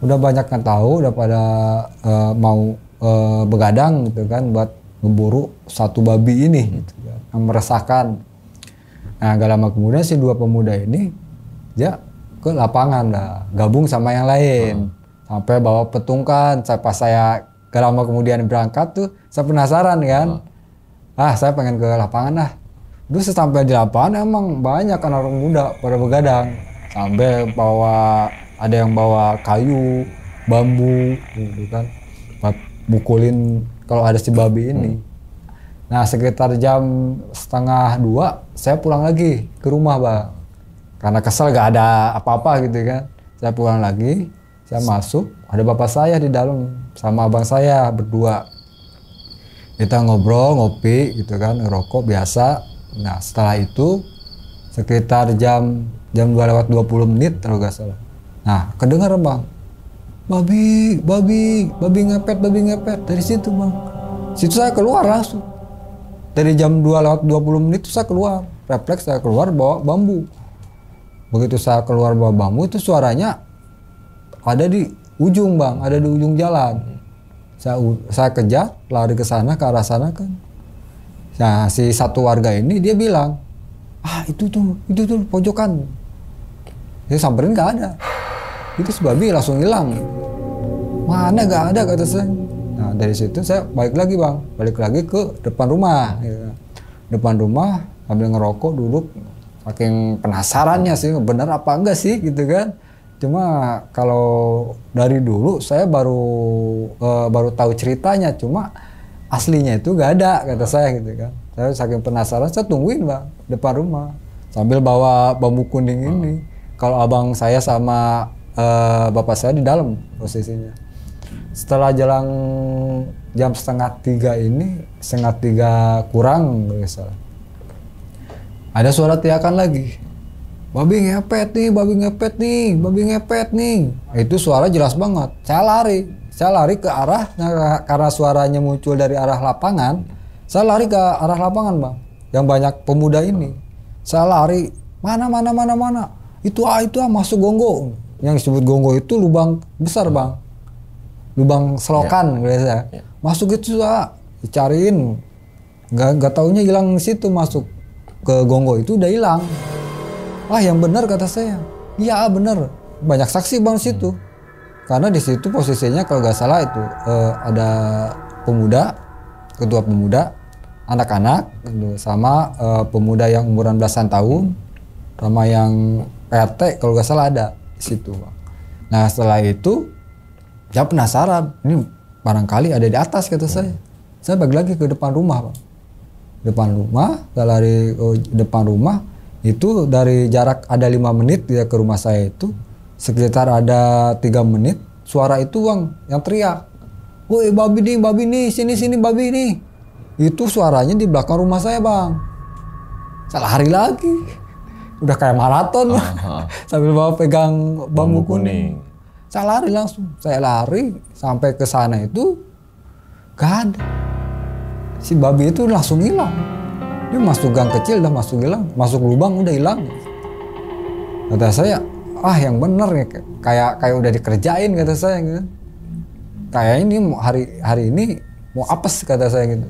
Udah banyak yang tahu, udah pada mau begadang gitu kan buat ngeburu satu babi ini gitu kan, yang meresahkan. Nah, gak lama kemudian si dua pemuda ini dia ke lapangan dah, gabung sama yang lain. Sampai bawa petungkan. Pas saya gak lama kemudian berangkat tuh, saya penasaran kan. Saya pengen ke lapangan lah. Terus sampai di lapangan emang banyak kan orang muda pada begadang. Sampai ada yang bawa kayu, bambu gitu kan. Buat mukulin kalau ada si babi ini. Nah, sekitar jam 1:30 saya pulang lagi ke rumah, Bang. Karena kesel gak ada apa-apa gitu kan. Saya pulang lagi, saya masuk, ada bapak saya di dalam sama abang saya berdua. Kita ngobrol, ngopi gitu kan, ngerokok biasa. Nah, setelah itu sekitar jam 2:20 kalau gak salah. Nah, kedengar, Bang. Babi ngepet dari situ, Bang. Situ saya keluar langsung. Dari jam 2:20 itu saya keluar. Refleks saya keluar bawa bambu. Begitu saya keluar bawa bambu itu suaranya ada di ujung, Bang, ada di ujung jalan. Saya kejar, lari ke sana, ke arah sana kan. Nah, si satu warga ini dia bilang, itu tuh pojokan. Dia samperin nggak ada. Itu si babi langsung hilang. Mana nggak ada kata saya. Nah, dari situ saya balik lagi ke depan rumah. Ya. Depan rumah sambil ngerokok duduk, saking penasarannya sih benar apa enggak sih gitu kan. Cuma kalau dari dulu saya baru tahu ceritanya, cuma aslinya itu gak ada kata saya gitu kan. Saya saking penasaran, saya tungguin, Bang, depan rumah sambil bawa bambu kuning ini. Kalau abang saya sama bapak saya di dalam posisinya. Setelah jalan jam 2:30 ini, 2:30 kurang misalnya, ada suara teriakan lagi. Babi ngepet nih. Itu suara jelas banget. Saya lari ke arah, karena suaranya muncul dari arah lapangan. Saya lari ke arah lapangan, Bang, yang banyak pemuda ini. Saya lari, mana. Itu masuk gongo. Yang disebut gongo itu lubang besar, Bang. Lubang selokan biasa. Masuk itu dicariin. Gak taunya hilang situ, masuk ke gongo itu udah hilang. Yang benar kata saya. Iya, benar. Banyak saksi, Bang, situ. Karena di situ posisinya kalau nggak salah itu ada ketua pemuda, anak-anak, sama pemuda yang umuran belasan tahun, sama yang RT kalau nggak salah ada di situ, Bang. Nah, setelah itu, saya penasaran, ini barangkali ada di atas kata saya. Saya balik lagi ke depan rumah, Bang. Saya lari ke depan rumah, itu dari jarak ada 5 menit dia ke rumah saya itu. Sekitar ada 3 menit, suara itu, Bang, yang teriak. Woi, babi nih, sini babi nih. Itu suaranya di belakang rumah saya, Bang. Saya lari lagi. Udah kayak maraton, sambil bawa pegang bambu kuning. Saya lari langsung. Saya lari sampai ke sana itu, gak ada. Si babi itu langsung hilang. Dia masuk gang kecil, udah hilang. Masuk lubang, udah hilang. Kata saya, yang bener ya, kayak udah dikerjain kata saya gitu. Kayak ini hari ini mau apes kata saya gitu.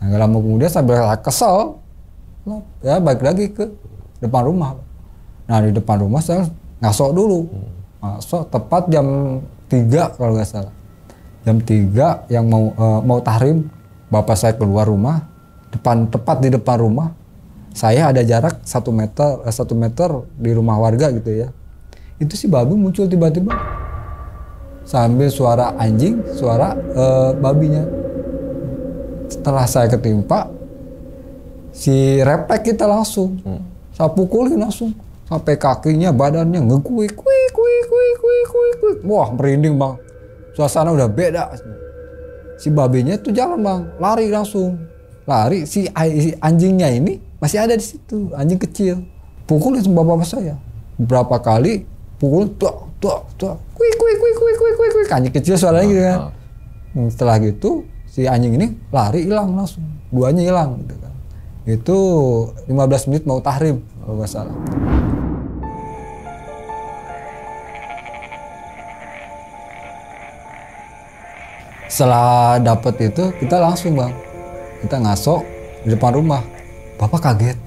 Nah, gak lama kemudian saya kesel, ya balik lagi ke depan rumah. Nah, di depan rumah saya ngasok dulu. Tepat jam 3 kalau nggak salah. Jam 3 yang mau tahrim, bapak saya keluar rumah, tepat di depan rumah. Saya ada jarak 1 meter di rumah warga gitu ya. Itu si babi muncul tiba-tiba sambil suara anjing, suara babinya. Setelah saya ketimpa, si refleks kita langsung, saya pukulin langsung. sampai kakinya, badannya ngekuik, kuik, kuik, kuik, kuik, kuik, kuik. Wah, merinding bang. Suasana udah beda. Si babinya tuh jalan bang, lari langsung. Lari, si anjingnya ini masih ada di situ, anjing kecil. Pukulin sama bapak saya. Beberapa kali pukul, tuh, kuik, kuik, kuik, kuik, kuik, kuik, kuik. Anjing kecil suaranya gitu kan. Setelah gitu, si anjing ini lari hilang langsung. Duanya hilang gitu kan. Itu 15 menit mau tahrim kalau nggak salah. Setelah dapet itu kita langsung bang, kita ngasok di depan rumah. Bapak kaget.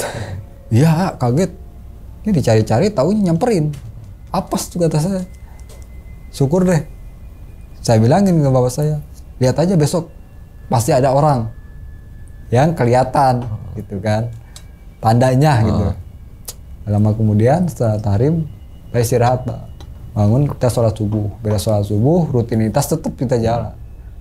Iya kaget. Ini dicari-cari taunya nyamperin. Apes tuh kata saya. Syukur deh. Saya bilangin ke bapak saya, lihat aja besok pasti ada orang yang kelihatan gitu kan, tandanya gitu. Lama kemudian setelah tahrim saya istirahat bang. Bangun kita sholat subuh. Beres sholat subuh rutinitas tetap kita jalan.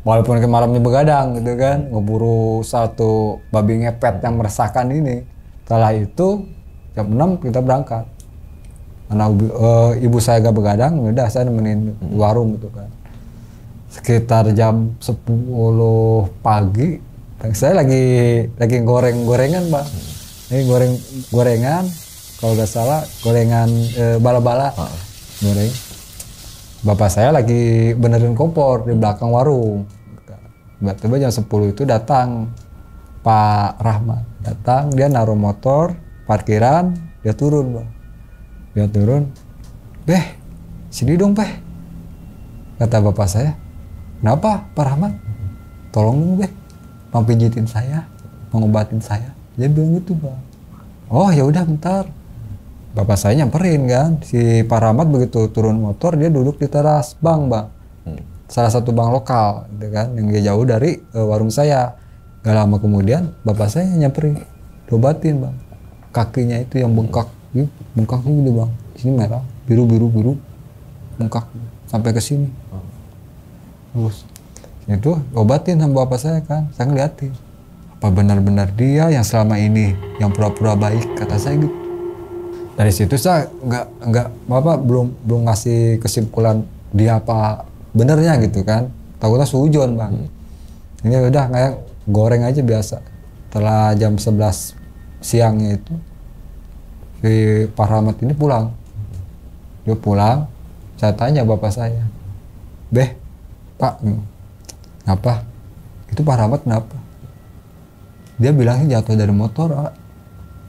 Walaupun ke malamnya begadang gitu kan, ngeburu satu babi ngepet yang meresahkan ini. Setelah itu jam 6 kita berangkat. Karena ibu saya gak begadang, udah saya nemenin di warung gitu kan. Sekitar jam 10 pagi, saya lagi goreng-gorengan bang. Ini gorengan, kalau nggak salah gorengan bala-bala, goreng. Bapak saya lagi benerin kompor di belakang warung. Tiba-tiba jam 10 itu datang Pak Rahmat. Datang, dia naruh motor, parkiran, dia turun bang. Dia turun, "Beh, sini dong Beh." Kata bapak saya, "Kenapa Pak Rahmat? Tolong dong Beh, mau pijitin saya, mau ngobatin saya." Dia bilang gitu bang. Oh ya udah bentar. Bapak saya nyamperin kan, si Pak Rahmat begitu turun motor dia duduk di teras bank bang. Salah satu bank lokal gitu kan, yang jauh dari warung saya. Gak lama kemudian bapak saya nyamperin, diobatin bang. Kakinya itu yang bengkak gitu bang. Sini merah, biru, bengkak sampai ke sini. Terus itu obatin sama bapak saya kan, saya ngeliatin. Apa benar-benar dia yang selama ini yang pura-pura baik, kata saya gitu. Dari situ saya belum ngasih kesimpulan dia apa benernya gitu kan. Takutnya sujon bang. Ini udah kayak goreng aja biasa. Setelah jam 11 siangnya itu si Pak Rahmat ini pulang. Dia pulang, saya tanya bapak saya, "Beh, Pak, kenapa? Itu Pak Rahmat kenapa?" Dia bilangnya jatuh dari motor.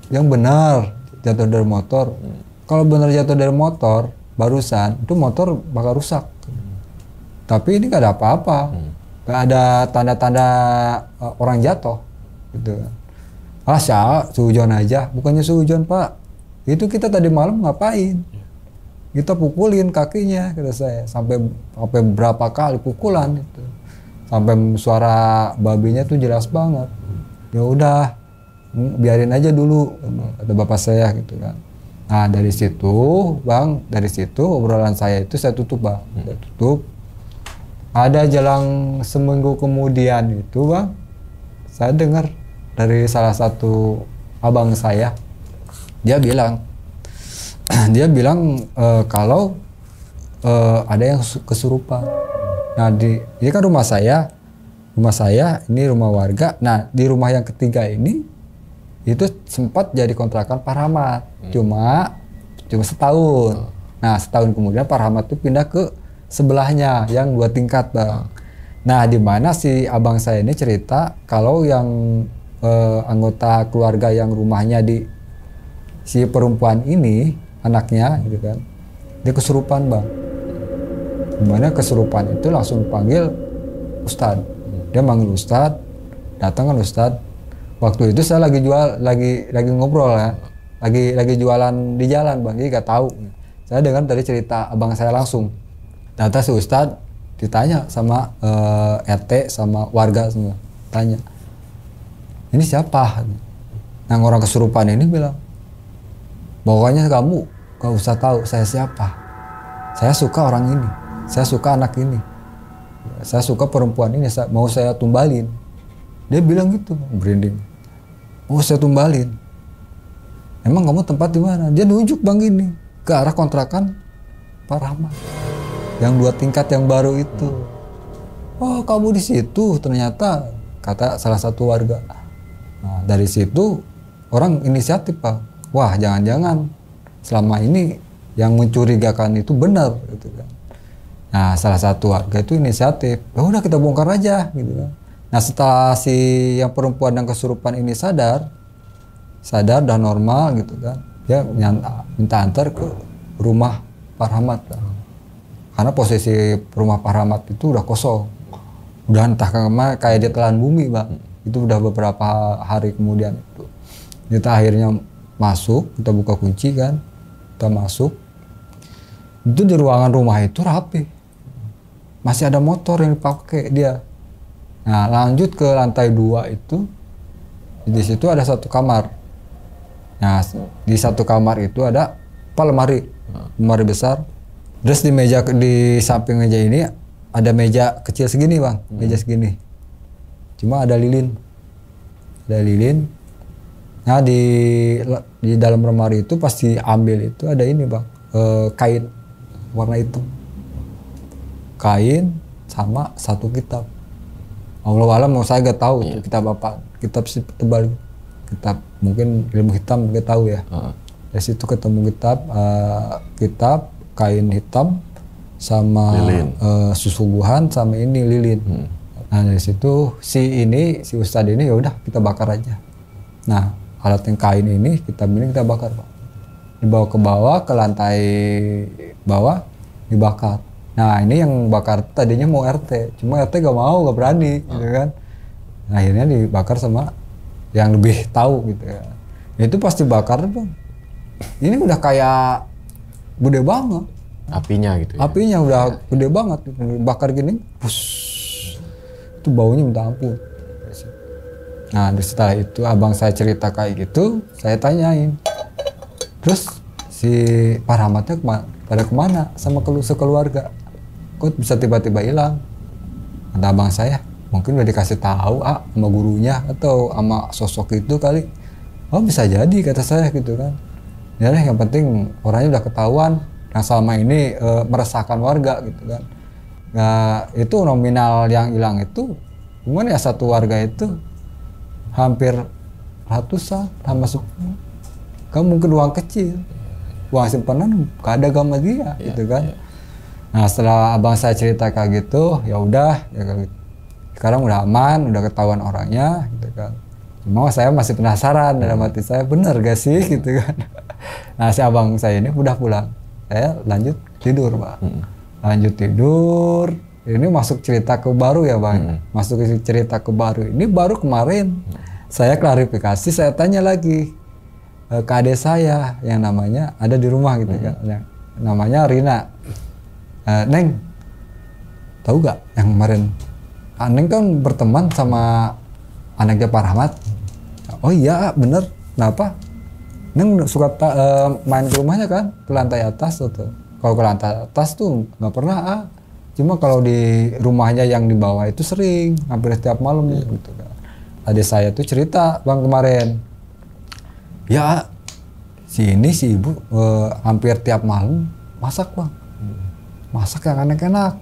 Yang benar jatuh dari motor. Kalau benar jatuh dari motor barusan itu motor bakal rusak. Tapi ini gak ada apa-apa, gak ada tanda-tanda orang jatuh gitu kan. Sujon aja, bukannya sujon Pak, itu kita tadi malam ngapain, kita pukulin kakinya, kata saya, sampai berapa kali pukulan itu, sampai suara babinya tuh jelas banget. Ya udah, biarin aja dulu, kata bapak saya gitu kan. Nah dari situ bang, obrolan saya itu saya tutup bang, saya tutup. Ada jelang seminggu kemudian itu bang, saya dengar dari salah satu abang saya, dia bilang kalau ada yang kesurupan. Nah ini kan rumah saya ini rumah warga. Nah di rumah yang ketiga ini itu sempat jadi kontrakan Pak Rahmat, cuma setahun. Nah setahun kemudian Pak Rahmat tuh pindah ke sebelahnya yang 2 tingkat bang. Nah di mana si abang saya ini cerita kalau yang anggota keluarga yang rumahnya di si perempuan ini anaknya gitu kan, dia kesurupan bang. Dimana kesurupan itu langsung panggil Ustadz. Dia manggil Ustadz, datang kan Ustadz. Waktu itu saya lagi ngobrol ya, lagi jualan di jalan bang, jadi gak tahu. Saya dengar dari cerita abang saya langsung. Ternyata si Ustadz ditanya sama RT sama warga semua, tanya, "Ini siapa?" Nah orang kesurupan ini bilang, "Pokoknya kamu gak usah tahu saya siapa. Saya suka orang ini, saya suka anak ini, saya suka perempuan ini, mau saya tumbalin." Dia bilang gitu, merinding, "Mau saya tumbalin." emang kamu tempat di mana? Dia nunjuk bang gini ke arah kontrakan Pak Rahmat yang 2 tingkat yang baru itu. Oh kamu di situ ternyata, kata salah satu warga. Nah dari situ orang inisiatif bang, wah jangan-jangan selama ini yang mencurigakan itu benar gitu kan. Nah salah satu warga itu inisiatif, ya udah kita bongkar aja gitu kan. Nah setelah si yang perempuan yang kesurupan ini sadar dan normal gitu kan, dia minta antar ke rumah Pak Rahmat kan. Karena posisi rumah Pak Rahmat itu udah kosong, udah entah kemana, kayak dia telan bumi bang. Itu udah beberapa hari kemudian itu kita akhirnya masuk, kita buka kunci kan, kita masuk. Itu di ruangan rumah itu rapi, masih ada motor yang dipakai dia. Nah lanjut ke lantai 2 itu, di situ ada 1 kamar. Nah di 1 kamar itu ada lemari besar. Terus di samping meja ini ada meja kecil segini bang, meja segini. Cuma ada lilin. Nah di dalam lemari itu pasti ambil itu ada ini bang, kain warna hitam. Kain sama 1 kitab. Allah mau saya gak tahu itu kitab apa. Kitab tebal, kitab mungkin ilmu hitam gak tahu ya. Dari situ ketemu kitab kain hitam sama susubuhan sama ini lilin. Nah dari situ si ustadz ini ya udah kita bakar aja. Nah alat yang kain ini kitab ini kita bakar Pak. Dibawa ke bawah ke lantai bawah dibakar. Nah ini yang bakar tadinya mau RT, cuma RT gak mau, gak berani gitu kan. Nah, akhirnya dibakar sama yang lebih tahu gitu ya. Itu pasti bakar Bang. Ini udah kayak gede banget.
Apinya gitu ya?
Apinya udah gede banget. Bakar gini, push. Itu baunya minta ampun. Nah setelah itu abang saya cerita kayak gitu, saya tanyain. Terus si Pak Rahmatnya pada kemana sama sekeluarga? Kok bisa tiba-tiba hilang? Kata abang saya, mungkin udah dikasih tahu sama gurunya atau sama sosok itu kali. Oh bisa jadi kata saya gitu kan. Ya deh, yang penting orangnya udah ketahuan yang selama ini meresahkan warga gitu kan. Nah itu nominal yang hilang itu, cuman ya 1 warga itu hampir ratusan sama kamu mungkin uang kecil, uang simpanan gak ada gama dia gitu kan. Nah setelah abang saya cerita kayak gitu, ya udah ya, sekarang udah aman, udah ketahuan orangnya gitu kan. Cuma saya masih penasaran dalam hati saya, bener gak sih gitu kan. Nah si abang saya ini udah pulang, saya lanjut tidur Pak. Lanjut tidur, ini masuk cerita ke baru ya Bang. Masuk ke cerita ke baru, ini baru kemarin saya klarifikasi, saya tanya lagi ke adik saya yang namanya ada di rumah gitu kan, yang namanya Rina. Neng, tahu gak yang kemarin Neng kan berteman sama anaknya Pak Rahmat? Oh iya bener, kenapa? Neng suka main ke rumahnya kan, ke lantai atas tuh. Kalau ke lantai atas tuh nggak pernah cuma kalau di rumahnya yang di bawah itu sering, hampir setiap malam gitu kan. Adik saya tuh cerita Bang kemarin, ya si ibu hampir tiap malam masak Bang. Masak yang enak-enak.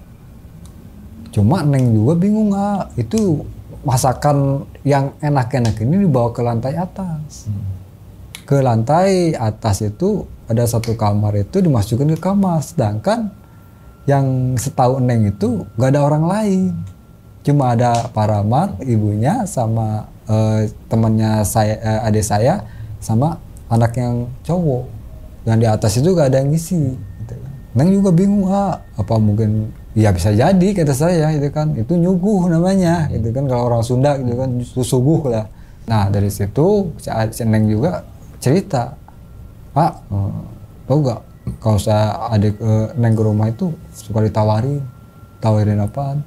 Cuma Neng juga bingung itu masakan yang enak-enak ini dibawa ke lantai atas. Ke lantai atas itu ada 1 kamar itu dimasukin ke kamar, sedangkan yang setahu Neng itu gak ada orang lain. Cuma ada Pak Rahmat, ibunya sama temannya saya, adik saya sama anak yang cowok. Yang di atas itu gak ada yang ngisi. Neng juga bingung apa mungkin ya bisa jadi kata saya itu kan, itu nyuguh namanya gitu kan, kalau orang Sunda gitu kan suguh lah. Nah dari situ si Neng juga cerita, Pak tau gak kalau saya adik Neng ke rumah itu suka tawarin apaan?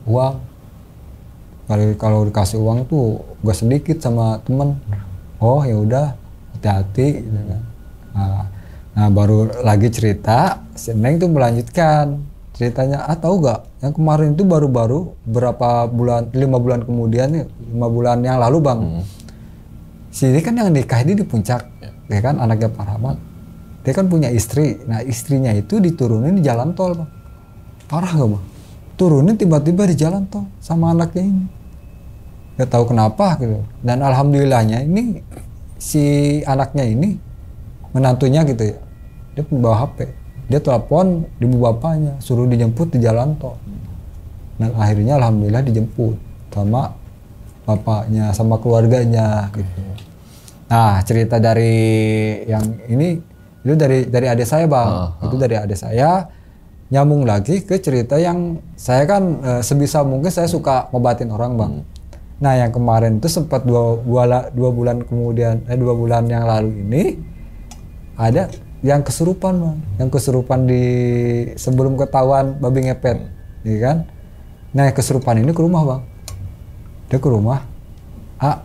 Uang. Kalau dikasih uang tuh gak sedikit sama temen. Oh ya udah, hati-hati gitu kan. Nah baru lagi cerita, si Neng tuh melanjutkan ceritanya, tahu gak yang kemarin itu baru-baru berapa bulan, 5 bulan kemudian, 5 bulan yang lalu Bang, Si ini kan yang nikah ini di puncak, ya kan anaknya Pak Rahmat. Dia kan punya istri. Nah istrinya itu diturunin di jalan tol, Bang. Parah nggak, Bang? Turunin tiba-tiba di jalan tol sama anaknya ini. Gak tahu kenapa gitu. Dan alhamdulillahnya ini si anaknya ini menantunya gitu ya. Dia bawa HP. Dia telepon ibu bapaknya suruh dijemput di jalan tol. Dan akhirnya alhamdulillah dijemput sama bapaknya sama keluarganya gitu. Nah, cerita dari yang ini itu dari adik saya, Bang. Itu dari adik saya. Nyambung lagi ke cerita yang saya kan sebisa mungkin saya suka ngobatin orang, Bang. Nah, yang kemarin itu sempat dua bulan kemudian 2 bulan yang lalu ini ada yang kesurupan, Bang. Yang kesurupan di sebelum ketahuan babi ngepet, ya kan? Nah, yang kesurupan ini ke rumah, Bang. Dia ke rumah,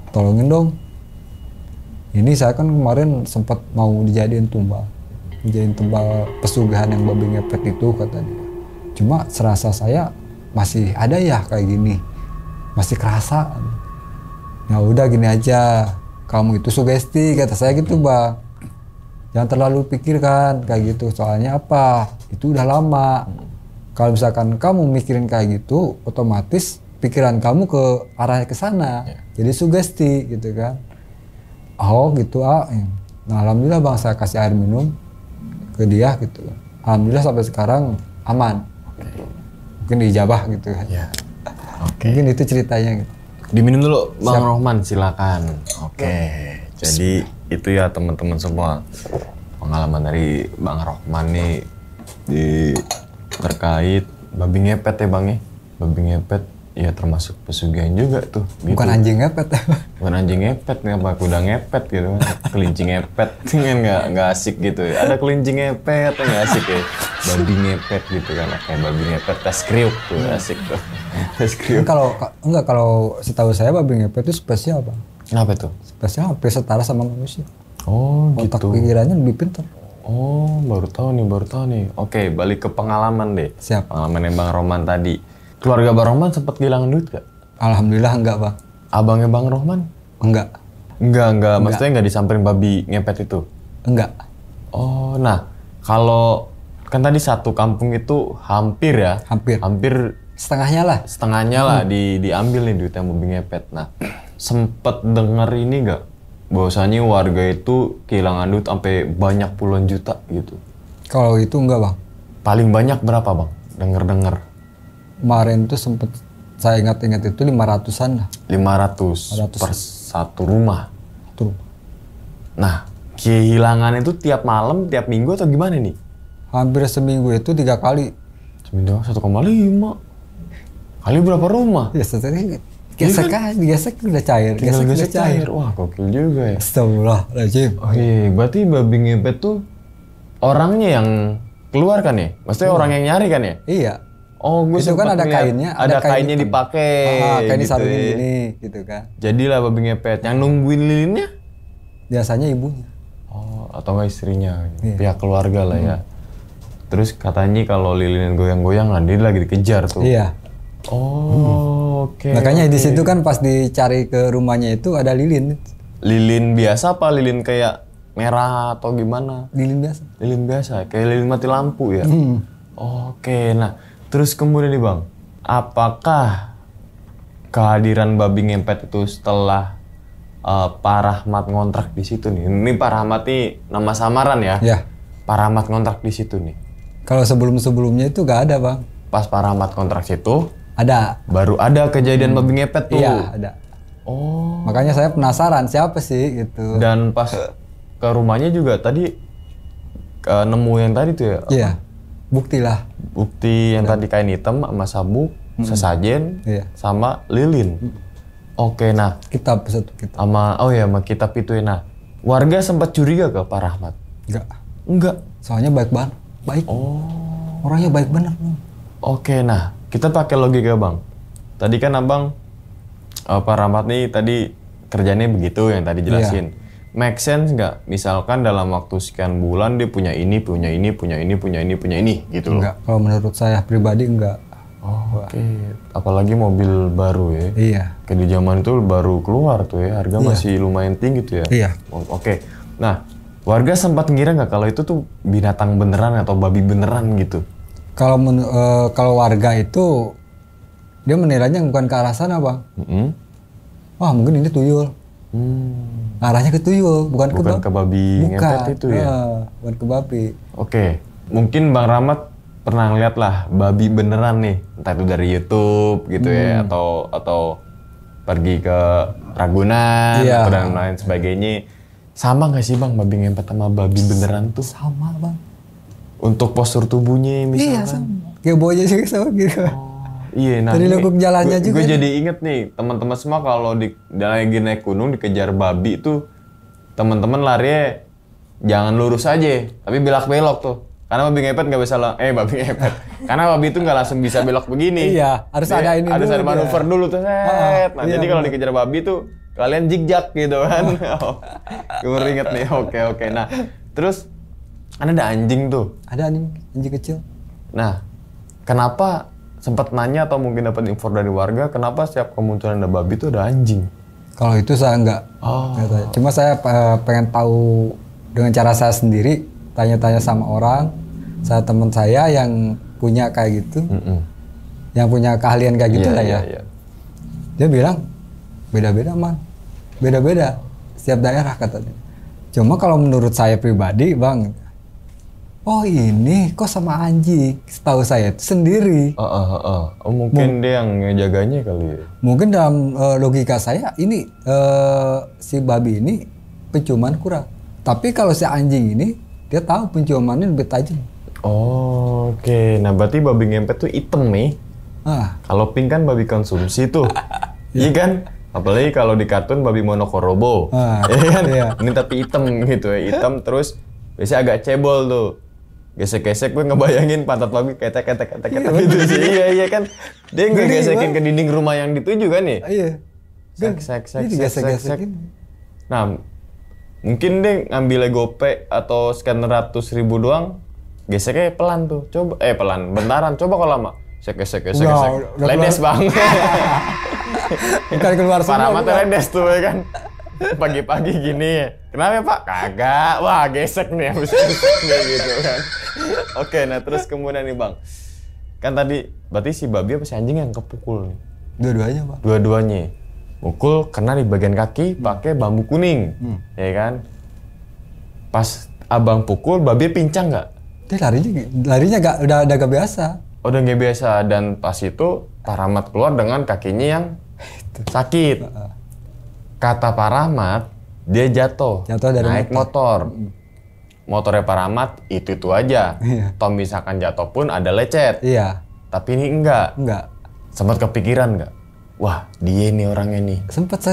tolongin dong. Ini saya kan kemarin sempat mau dijadiin tumbal pesugihan yang babi ngepet itu, kata dia. Cuma serasa saya masih ada ya kayak gini, masih kerasa. Ya udah gini aja, kamu itu sugesti, kata saya gitu, Bang. Jangan terlalu pikirkan kayak gitu, soalnya apa? Itu udah lama. Kalau misalkan kamu mikirin kayak gitu, otomatis pikiran kamu ke arah ke sana, jadi sugesti gitu kan. Oh gitu Nah alhamdulillah, Bang, saya kasih air minum ke dia gitu. Alhamdulillah sampai sekarang aman. Mungkin diijabah gitu kan. Mungkin itu ceritanya gitu.
Diminum dulu, Bang Rohman, silakan. Jadi itu ya teman-teman semua, pengalaman dari Bang Rohman nih terkait babi ngepet ya, Bang ya. Babi ngepet ya termasuk pesugihan juga tuh.
Bukan
gitu.
Anjing ngepet.
Bukan anjing ngepet, apa kuda ngepet gitu kan. Kelinci ngepet kan nggak asik gitu ya. Ada kelinci ngepet nggak asik ya. Babi ngepet gitu kan, kayak babi ngepet tes kriuk tuh asik tuh. Tes kriuk.
Kalau setahu saya babi ngepet itu spesial, Bang.
Kenapa tuh?
Spesial hampir setara sama manusia.
Oh
Otak
gitu.
pikirannya lebih pintar.
Oh baru tahu nih. Oke, balik ke pengalaman deh.
Siap.
Pengalaman Bang Rohman tadi. Keluarga Bang Rohman sempat kehilangan duit gak?
Alhamdulillah enggak, Bang.
Abangnya Bang Rohman?
Enggak.
Maksudnya enggak disamperin babi ngepet itu?
Enggak.
Oh, nah kalau kan tadi satu kampung itu hampir setengahnya lah diambil nih duit yang babi ngepet. Nah, sempet denger ini enggak? Bahwasanya warga itu kehilangan duit sampai banyak puluhan juta gitu.
Kalau itu enggak, Bang.
Paling banyak berapa, Bang? Denger.
Kemarin tuh sempet saya ingat-ingat itu 500-an lah.
500 per satu rumah.
Tuh.
Nah, kehilangan itu tiap malam, tiap minggu atau gimana nih?
Hampir seminggu itu 3 kali.
Seminggu 1,5 kali berapa rumah?
Ya sebenarnya gesek udah cair.
Gesek cair. Wah, gokil juga ya.
Astagfirullahaladzim.
Oke, berarti babi ngepet tuh orangnya yang keluar kan ya? Maksudnya orang yang nyari kan ya?
Iya.
Oh, gue
itu kan ada kainnya.
Ada kainnya dipakai.
Kain
gitu
disaruhin
ya.
gini gitu kan.
Jadilah babi ngepet. Yang nungguin lilinnya?
Biasanya ibunya.
Oh, atau nggak istrinya.
Iya.
Pihak keluarga lah ya. Terus katanya kalau lilin goyang-goyang, nah dia lagi dikejar tuh.
Iya.
Oh, oke.
Makanya di situ kan pas dicari ke rumahnya itu ada lilin.
Lilin biasa apa lilin kayak merah atau gimana?
Lilin biasa.
Lilin biasa, kayak lilin mati lampu ya? Oke, nah terus kemudian nih Bang, apakah kehadiran babi ngepet itu setelah Pak Rahmat ngontrak di situ nih? Ini Pak Rahmat nih nama samaran ya?
Ya.
Pak Rahmat ngontrak di situ nih?
Kalau sebelum-sebelumnya itu gak ada, Bang.
Pas Pak Rahmat kontrak situ,
ada.
baru ada kejadian babi ngepet tuh?
Iya, ada.
Oh.
Makanya saya penasaran siapa sih gitu.
Dan pas ke rumahnya juga tadi nemu yang tadi tuh ya?
Iya, bukti lah.
Bukti yang tadi kain hitam sama sabuk, sesajen, sama lilin. Oke, nah.
Kitab satu kitab.
Sama kitab itu ya. Nah, warga sempat curiga ke Pak Rahmat? Enggak.
Soalnya baik banget. Baik.
Oh.
Orangnya baik bener.
Oke, nah. Kita pakai logika, Bang. Tadi kan Abang, Pak Rahmat nih tadi kerjanya begitu yang tadi jelasin. Make sense nggak? Misalkan dalam waktu sekian bulan dia punya ini gitu loh.
Enggak. Kalau menurut saya pribadi enggak.
Oh, Oke, apalagi mobil baru ya.
Iya.
Kayak di zaman itu baru keluar tuh ya, harga masih lumayan tinggi tuh ya.
Iya.
Oke, nah warga sempat ngira nggak kalau itu tuh binatang beneran atau babi beneran gitu?
Kalau warga itu dia menilainya bukan ke arah sana bang. Wah mungkin ini tuyul. Arahnya ke tuyul, bukan
ke babi ngepet itu ya?
Bukan ke babi.
Oke, mungkin Bang Rahmat pernah ngeliat lah babi beneran nih, entah itu dari YouTube gitu ya, atau pergi ke Ragunan atau dan lain sebagainya. Sama nggak sih bang babi ngepet sama babi beneran tuh?
Sama bang.
Untuk postur tubuhnya misalkan?
Iya sama. Kayak baunya juga sama gitu.
Iya, nah
dari lekuk jalannya juga.
Gue jadi inget nih, teman-teman semua kalau lagi naik gunung dikejar babi tuh, teman-teman larinya jangan lurus aja, tapi belok-belok tuh. Karena babi ngepet nggak bisa babi ngepet. Karena babi itu nggak langsung bisa belok begini.
Iya, harus ada ini
harus
dulu.
ada manuver dulu tuh, set. Nah, jadi kalau dikejar babi tuh kalian zigzag gitu kan. Gue inget nih. Oke. Nah, terus ada anjing tuh.
Ada anjing kecil.
Nah, kenapa sempat nanya atau mungkin dapat info dari warga, kenapa setiap kemunculan ada babi itu ada anjing?
Kalau itu saya enggak. Cuma saya pengen tahu dengan cara saya sendiri, tanya-tanya sama orang, saya teman saya yang punya kayak gitu, yang punya keahlian kayak gitu lah ya.
Iya.
Dia bilang beda-beda man, beda-beda setiap daerah katanya. Cuma kalau menurut saya pribadi bang, oh ini kok sama anjing, setahu saya itu sendiri.
Oh, mungkin dia yang ngejaganya kali ya.
Mungkin dalam logika saya ini si babi ini penciuman kurang. Tapi kalau si anjing ini dia tahu penciumannya lebih tajam.
Oke. Nah berarti babi ngepet tuh hitam nih. Kalau pink kan babi konsumsi tuh. Iya kan? Apalagi kalau di kartun babi monokorobo. Iya kan? Ini tapi hitam gitu ya. Hitam terus biasanya agak cebol tuh. Gesek-gesek gue ngebayangin pantat babi ketek gitu sih. Iya kan. Dia ngegesekin ke dinding rumah yang dituju kan ya?
Iya.
Sek. Nah, mungkin dia ngambilnya GoPay atau scan 100.000 doang, geseknya pelan tuh. Coba pelan, bentaran. Coba kalau lama. Gesek. Ledes bang.
Bukan keluar semua.
Paramatnya ledes tuh ya kan. Pagi-pagi gini ya. Kenapa Pak? Kagak. Wah gesek nih habis nih gitu kan. Oke, nah terus kemudian nih bang. Kan tadi berarti si babi apa si anjing yang kepukul nih?
Dua-duanya Pak.
Dua-duanya. Mukul kena di bagian kaki pakai bambu kuning. Ya kan? Pas abang pukul babi pincang nggak?
Dia larinya udah gak biasa.
Udah nggak biasa dan pas itu Pak Rahmat keluar dengan kakinya yang sakit. Kata Pak Rahmat, dia jatuh dari naik motor. Motornya Pak Rahmat itu aja. Toh misalkan jatuh pun ada lecet.
Iya.
Tapi ini enggak. Sempat kepikiran nggak? Wah, dia nih orangnya nih.
Sempat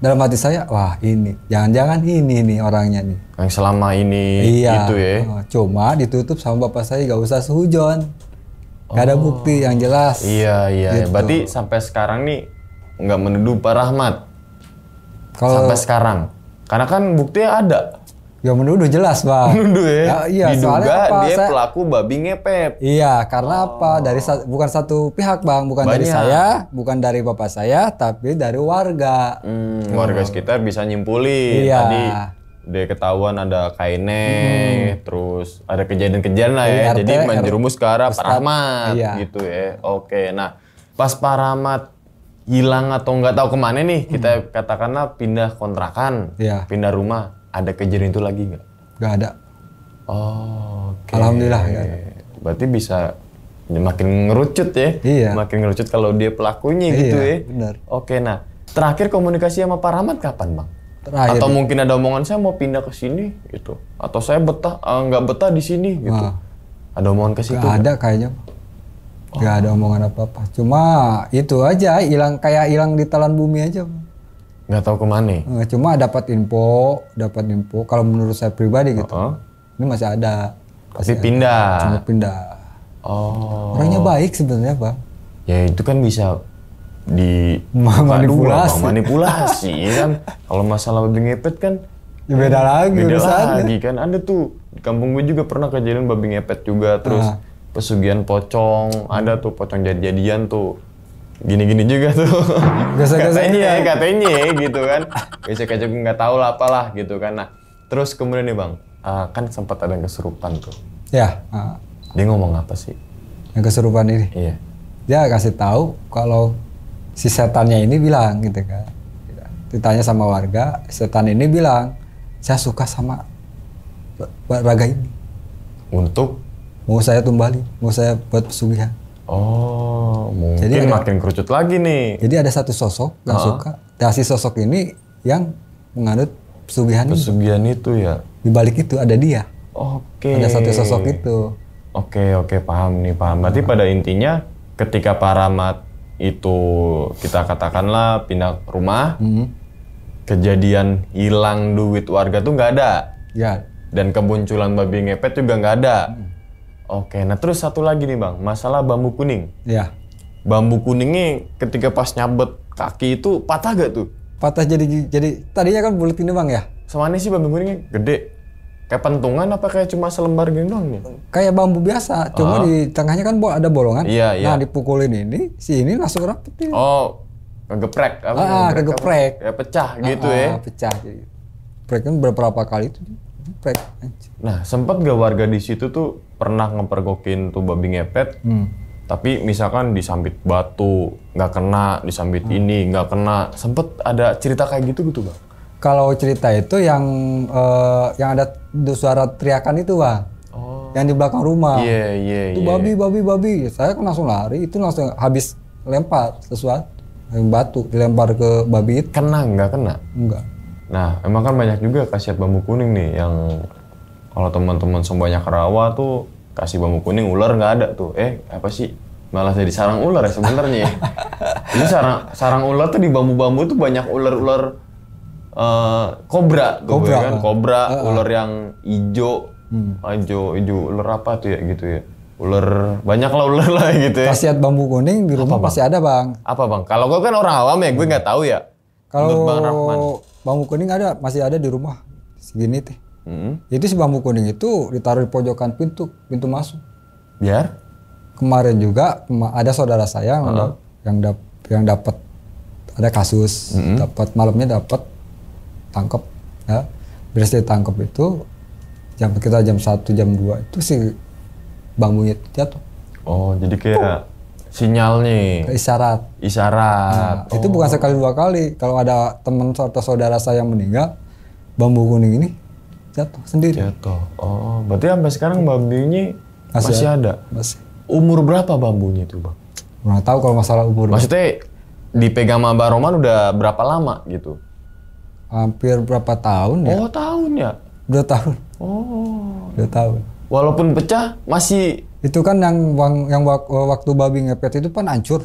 dalam hati saya, wah ini, jangan-jangan ini nih orangnya nih.
Yang selama ini itu ya.
Cuma ditutup sama bapak saya gak usah sehujon. Gak ada bukti yang jelas.
Iya. Gitu. Berarti sampai sekarang nih nggak menuduh Pak Rahmat. Sampai sekarang. Karena kan buktinya ada.
Ya menuduh jelas bang.
Menuduh ya?
Iya,
diduga dia pelaku babi ngepet.
Iya, karena apa? Bukan satu pihak bang, bukan dari saya, bukan dari bapak saya, tapi dari warga.
Warga sekitar bisa nyimpulin.
Iya.
Tadi dia ketahuan ada kainnya, terus ada kejadian-kejadian lah ya. Jadi menjerumus ke arah Pak Rahmat gitu ya. Oke, nah pas Pak Rahmat hilang atau nggak tahu kemana nih, kita katakanlah pindah kontrakan, pindah rumah. Ada kejadian itu lagi nggak?
Nggak ada.
Oke.
Alhamdulillah nggak ada.
Berarti bisa makin ngerucut ya?
Iya.
Makin ngerucut kalau dia pelakunya gitu ya?
Benar.
Oke, nah terakhir komunikasi sama Pak Rahmat kapan bang?
Terakhir.
Atau mungkin ada omongan saya mau pindah ke sini gitu? Atau saya nggak betah di sini gitu? Ada omongan ke situ?
Nggak ada kayaknya. Nggak ada omongan apa-apa. Cuma itu aja, hilang di telan bumi aja.
Nggak tahu kemana?
Cuma dapat info. Kalau menurut saya pribadi gitu, ini masih ada.
Tapi pindah.
Cuma pindah. Orangnya baik sebenarnya bang.
Ya itu kan bisa manipulasi kan. Kalau masalah babi ngepet kan
ya beda lagi
kan. Ada tuh di kampung gue juga pernah kejadian babi ngepet juga. Terus pesugihan pocong, ada tuh pocong jadi-jadian tuh. Gini-gini juga tuh. Katanya gitu kan. Gesek-gesek nggak tahu lah apalah gitu kan. Nah, terus kemudian nih Bang, kan sempat ada yang kesurupan tuh.
Ya.
Dia ngomong apa sih?
Yang kesurupan ini?
Iya.
Dia kasih tahu kalau si setannya ini bilang gitu kan. Ditanya sama warga, setan ini bilang, saya suka sama raga ini.
Untuk?
Mau saya tumbali, mau saya buat pesugihan.
Oh, mungkin
jadi
makin kerucut lagi nih.
Jadi ada satu sosok yang suka. Dan si sosok ini yang menganut pesugihan
itu ya.
Di balik itu ada dia.
Oke.
Ada satu sosok itu.
Oke, paham nih, paham. Berarti pada intinya ketika Pak Rahmat itu kita katakanlah pindah rumah, kejadian hilang duit warga tuh nggak ada.
Ya.
Dan kemunculan babi ngepet juga nggak ada. Oke, nah terus satu lagi nih Bang, masalah bambu kuning.
Ya.
Bambu kuningnya ketika pas nyabet kaki itu patah gak tuh?
Patah jadi tadinya kan bulat ini Bang ya.
Semana sih bambu kuningnya gede. Kayak pentungan apa kayak cuma selembar gini doang nih?
Kayak bambu biasa, cuma di tengahnya kan ada bolongan.
Iya.
Nah dipukulin ini, si ini langsung rapet ini.
Oh, kegeprek.
Kegeprek.
Ya pecah gitu ya?
Pecah. Geprek kan beberapa kali itu. Geprek.
Nah, sempat gak warga di situ tuh pernah ngepergokin tuh babi ngepet? Tapi misalkan disambit batu, nggak kena, disambit ini, nggak kena. Sempet ada cerita kayak gitu Bang?
Kalau cerita itu yang ada suara teriakan itu Bang. Yang di belakang rumah.
Iya.
Itu babi. Saya kan langsung lari, itu langsung habis lempar sesuatu. Batu dilempar ke babi itu.
Kena nggak kena?
Enggak.
Nah, emang kan banyak juga khasiat bambu kuning nih yang kalau teman-teman sebanyak rawa tuh kasih bambu kuning ular nggak ada tuh. Apa sih? Malah jadi sarang ular ya sebenarnya. Ini sarang ular tuh di bambu-bambu tuh banyak ular-ular kobra tuh kan. Kobra, ular yang hijau, ular apa tuh ya gitu ya. Ular, banyak lah ular lah gitu ya.
Khasiat bambu kuning di rumah pasti ada Bang.
Apa Bang? Kalau gue kan orang awam ya, gue nggak tahu ya.
Kalau bambu kuning masih ada di rumah segini teh. Itu si bambu kuning itu ditaruh di pojokan pintu masuk.
Biar?
Kemarin juga ada saudara saya yang dapat ada kasus, dapat malamnya dapat tangkap ya. Beres ditangkap itu jam 1 jam 2 itu si bambunya jatuh.
Oh, jadi kayak sinyalnya.
Isyarat.
Nah,
itu bukan sekali 2 kali. Kalau ada teman atau saudara saya yang meninggal, bambu kuning ini jatuh sendiri.
Oh, berarti sampai sekarang bambunya masih ada?
Masih.
Umur berapa bambunya itu Bang?
Kurang tahu kalau masalah umur.
Maksudnya dipegang sama Bang Roman udah berapa lama gitu?
Hampir berapa tahun ya?
Oh, tahun ya?
2 tahun.
Oh.
2 tahun.
Walaupun pecah masih.
Itu kan yang waktu babi ngepet itu kan hancur.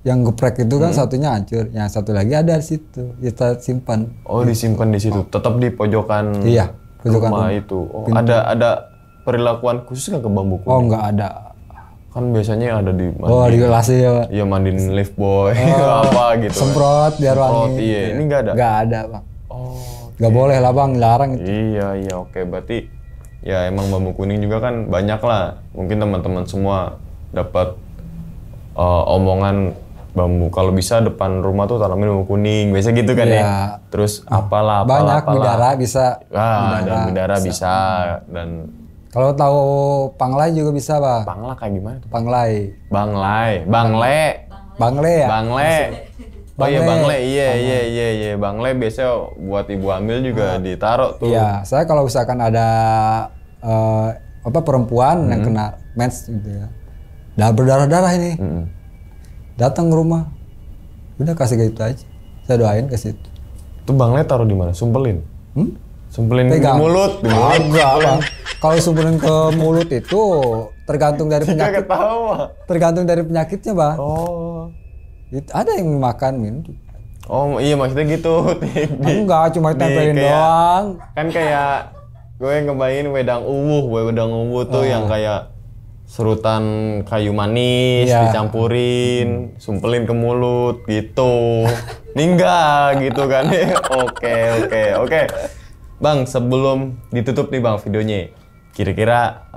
Yang geprek itu kan satunya hancur, yang satu lagi ada di situ. Kita simpan.
Oh, disimpan di situ. Tetap di pojokan.
Iya, pojokan
rumah itu. Oh, ada perilakuan khusus nggak ke bambu kuning?
Oh, nggak ada.
Kan biasanya ada di
di gelas ya.
Iya, mandiin lift boy apa gitu.
Semprot biar wangi.
Iya, ini nggak ada.
Nggak ada Bang.
Oh.
Nggak boleh lah Bang, larang itu.
Iya, oke. Berarti ya emang bambu kuning juga kan banyak lah. Mungkin teman-teman semua dapat omongan bambu. Kalau bisa depan rumah tuh tanamin bambu kuning, biasa gitu kan ya. Terus apalah.
Banyak bidara bisa.
Ada bidara bisa. Dan
kalau tahu panglai juga bisa Bang.
Pangla kayak gimana tuh?
Panglai.
Bangle ya? Bangle. Oh iya Bangle, iya. Bangle biasanya buat ibu hamil juga ditaruh tuh.
Iya, saya kalau misalkan ada perempuan yang kena mens gitu ya. Berdarah-darah ini. Datang ke rumah. Udah kasih gitu aja. Saya doain ke situ.
Tuh Bangle taruh di mana? Sumpelin. Sumpelin
Pegang.
di mulut.
Enggak, Bang. Kalau sumpelin ke mulut itu tergantung dari penyakit. Tergantung dari penyakitnya, Bang.
Oh.
Ada yang makan minum.
Oh iya, maksudnya gitu.
Enggak, cuma tempelin doang.
Kan kayak gue ngebayangin wedang uwuh tuh yang kayak serutan kayu manis dicampurin, sumpelin ke mulut gitu. Ini enggak gitu kan. Oke. Bang, sebelum ditutup nih Bang videonya. kira-kira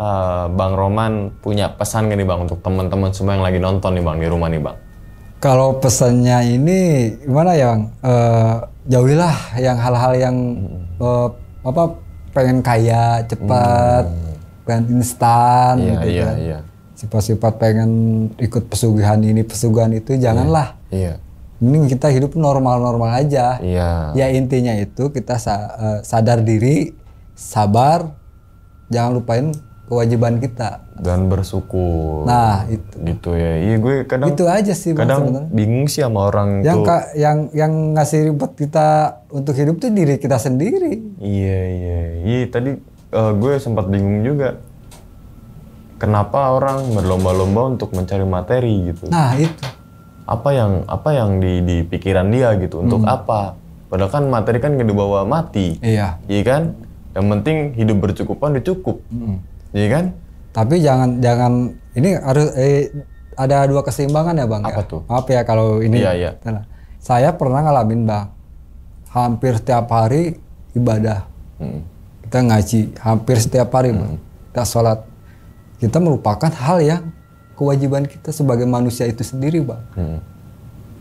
Bang Roman punya pesan gak nih Bang untuk teman-teman semua yang lagi nonton nih Bang di rumah nih Bang?
Kalau pesannya ini gimana ya Bang? Jauhilah yang hal-hal yang pengen kaya cepat, pengen instan gitu kan. Iya. Sifat-sifat pengen ikut pesugihan ini pesugihan itu janganlah.
Iya.
Mending kita hidup normal-normal aja.
Iya.
Ya intinya itu kita sadar diri, sabar, jangan lupain kewajiban kita
dan bersyukur.
Nah itu.
Gitu ya. Iya gue kadang.
Itu aja sih.
Kadang
sebenarnya.
bingung sih sama orang
yang
tuh.
Yang ngasih ribet kita untuk hidup tuh diri kita sendiri.
Iya. Tadi gue sempat bingung juga. Kenapa orang berlomba-lomba untuk mencari materi gitu?
Nah itu.
Apa yang di pikiran dia gitu? Untuk apa? Padahal kan materi kan gak dibawa mati.
Iya.
Iya kan? Yang penting hidup bercukupan dicukup. Iya kan?
Tapi jangan ini harus ada dua keseimbangan ya Bang.
Apa
ya?
tuh?
Maaf ya kalau ini.
Iya.
Saya pernah ngalamin Bang. Hampir setiap hari ibadah. Kita ngaji hampir setiap hari Bang. Kita sholat. Kita melupakan hal yang kewajiban kita sebagai manusia itu sendiri Bang.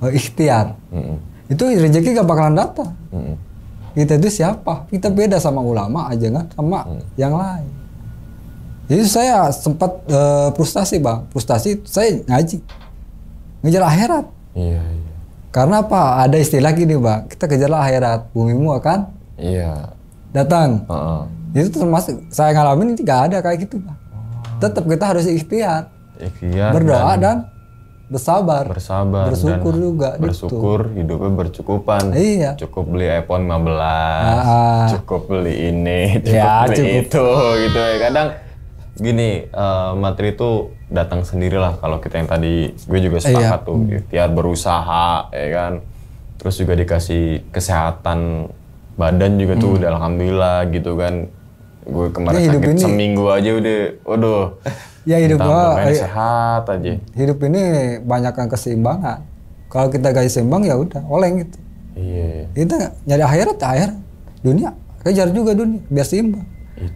Ikhtiar. Itu rezeki gak bakalan datang. Kita itu siapa? Kita beda sama ulama aja kan, sama yang lain. Jadi saya sempat frustasi Bang. Frustasi saya ngaji. Ngejar akhirat.
Iya.
Karena apa? Ada istilah gini Bang. Kita kejarlah akhirat. Bumimu akan datang. Itu termasuk saya ngalamin ini gak ada kayak gitu Bang. Tetap kita harus ikhtiar. Berdoa dan bersabar. Bersyukur dan juga.
Bersyukur gitu. Hidupnya bercukupan.
Iya.
Cukup beli iPhone 15. Cukup beli ini. Cukup beli itu gitu ya. Kadang gini, materi itu datang sendirilah kalau kita yang tadi gue juga sepakat tuh. Ikhtiar berusaha ya kan. Terus juga dikasih kesehatan badan juga tuh udah alhamdulillah gitu kan. Gue kemarin sakit ini, seminggu aja udah, waduh.
Ya hidup gua
sehat aja.
Hidup ini banyak yang keseimbangan. Kalau kita gak seimbang ya udah, oleng gitu.
Iya.
Kita nyari akhirat, dunia kejar juga dunia biar seimbang.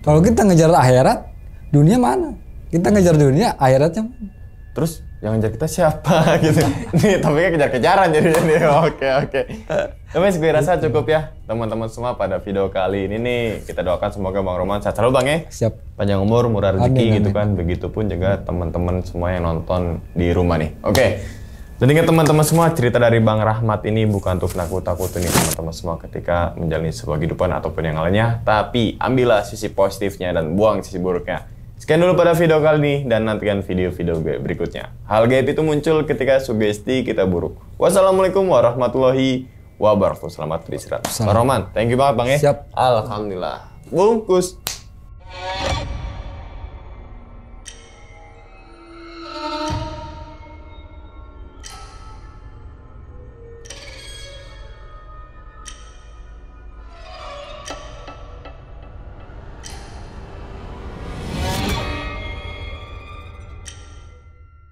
Kalau kita ngejar akhirat, dunia mana? Kita ngejar dunia, akhiratnya mana?
Terus yang ngejar kita siapa gitu? Nih topiknya kejar-kejaran jadinya nih. Oke. Tapi gue rasa cukup ya teman-teman semua pada video kali ini nih. Kita doakan semoga Bang Roman sehat selalu Bang ya.
Siap.
Panjang umur, murah rezeki gitu kan. Begitupun juga teman-teman semua yang nonton di rumah nih. Oke. Dan ingat teman-teman semua, cerita dari Bang Rahmat ini bukan untuk nakut-nakutin nih teman-teman semua ketika menjalani sebuah kehidupan ataupun yang lainnya. Tapi ambillah sisi positifnya dan buang sisi buruknya. Sekian dulu pada video kali ini dan nantikan video-video gue berikutnya. Hal gaib itu muncul ketika sugesti kita buruk. Wassalamualaikum warahmatullahi wabarakatuh. Selamat beristirahat. Bang Roman, thank you banget Bang ya.
Siap.
Alhamdulillah. Bungkus.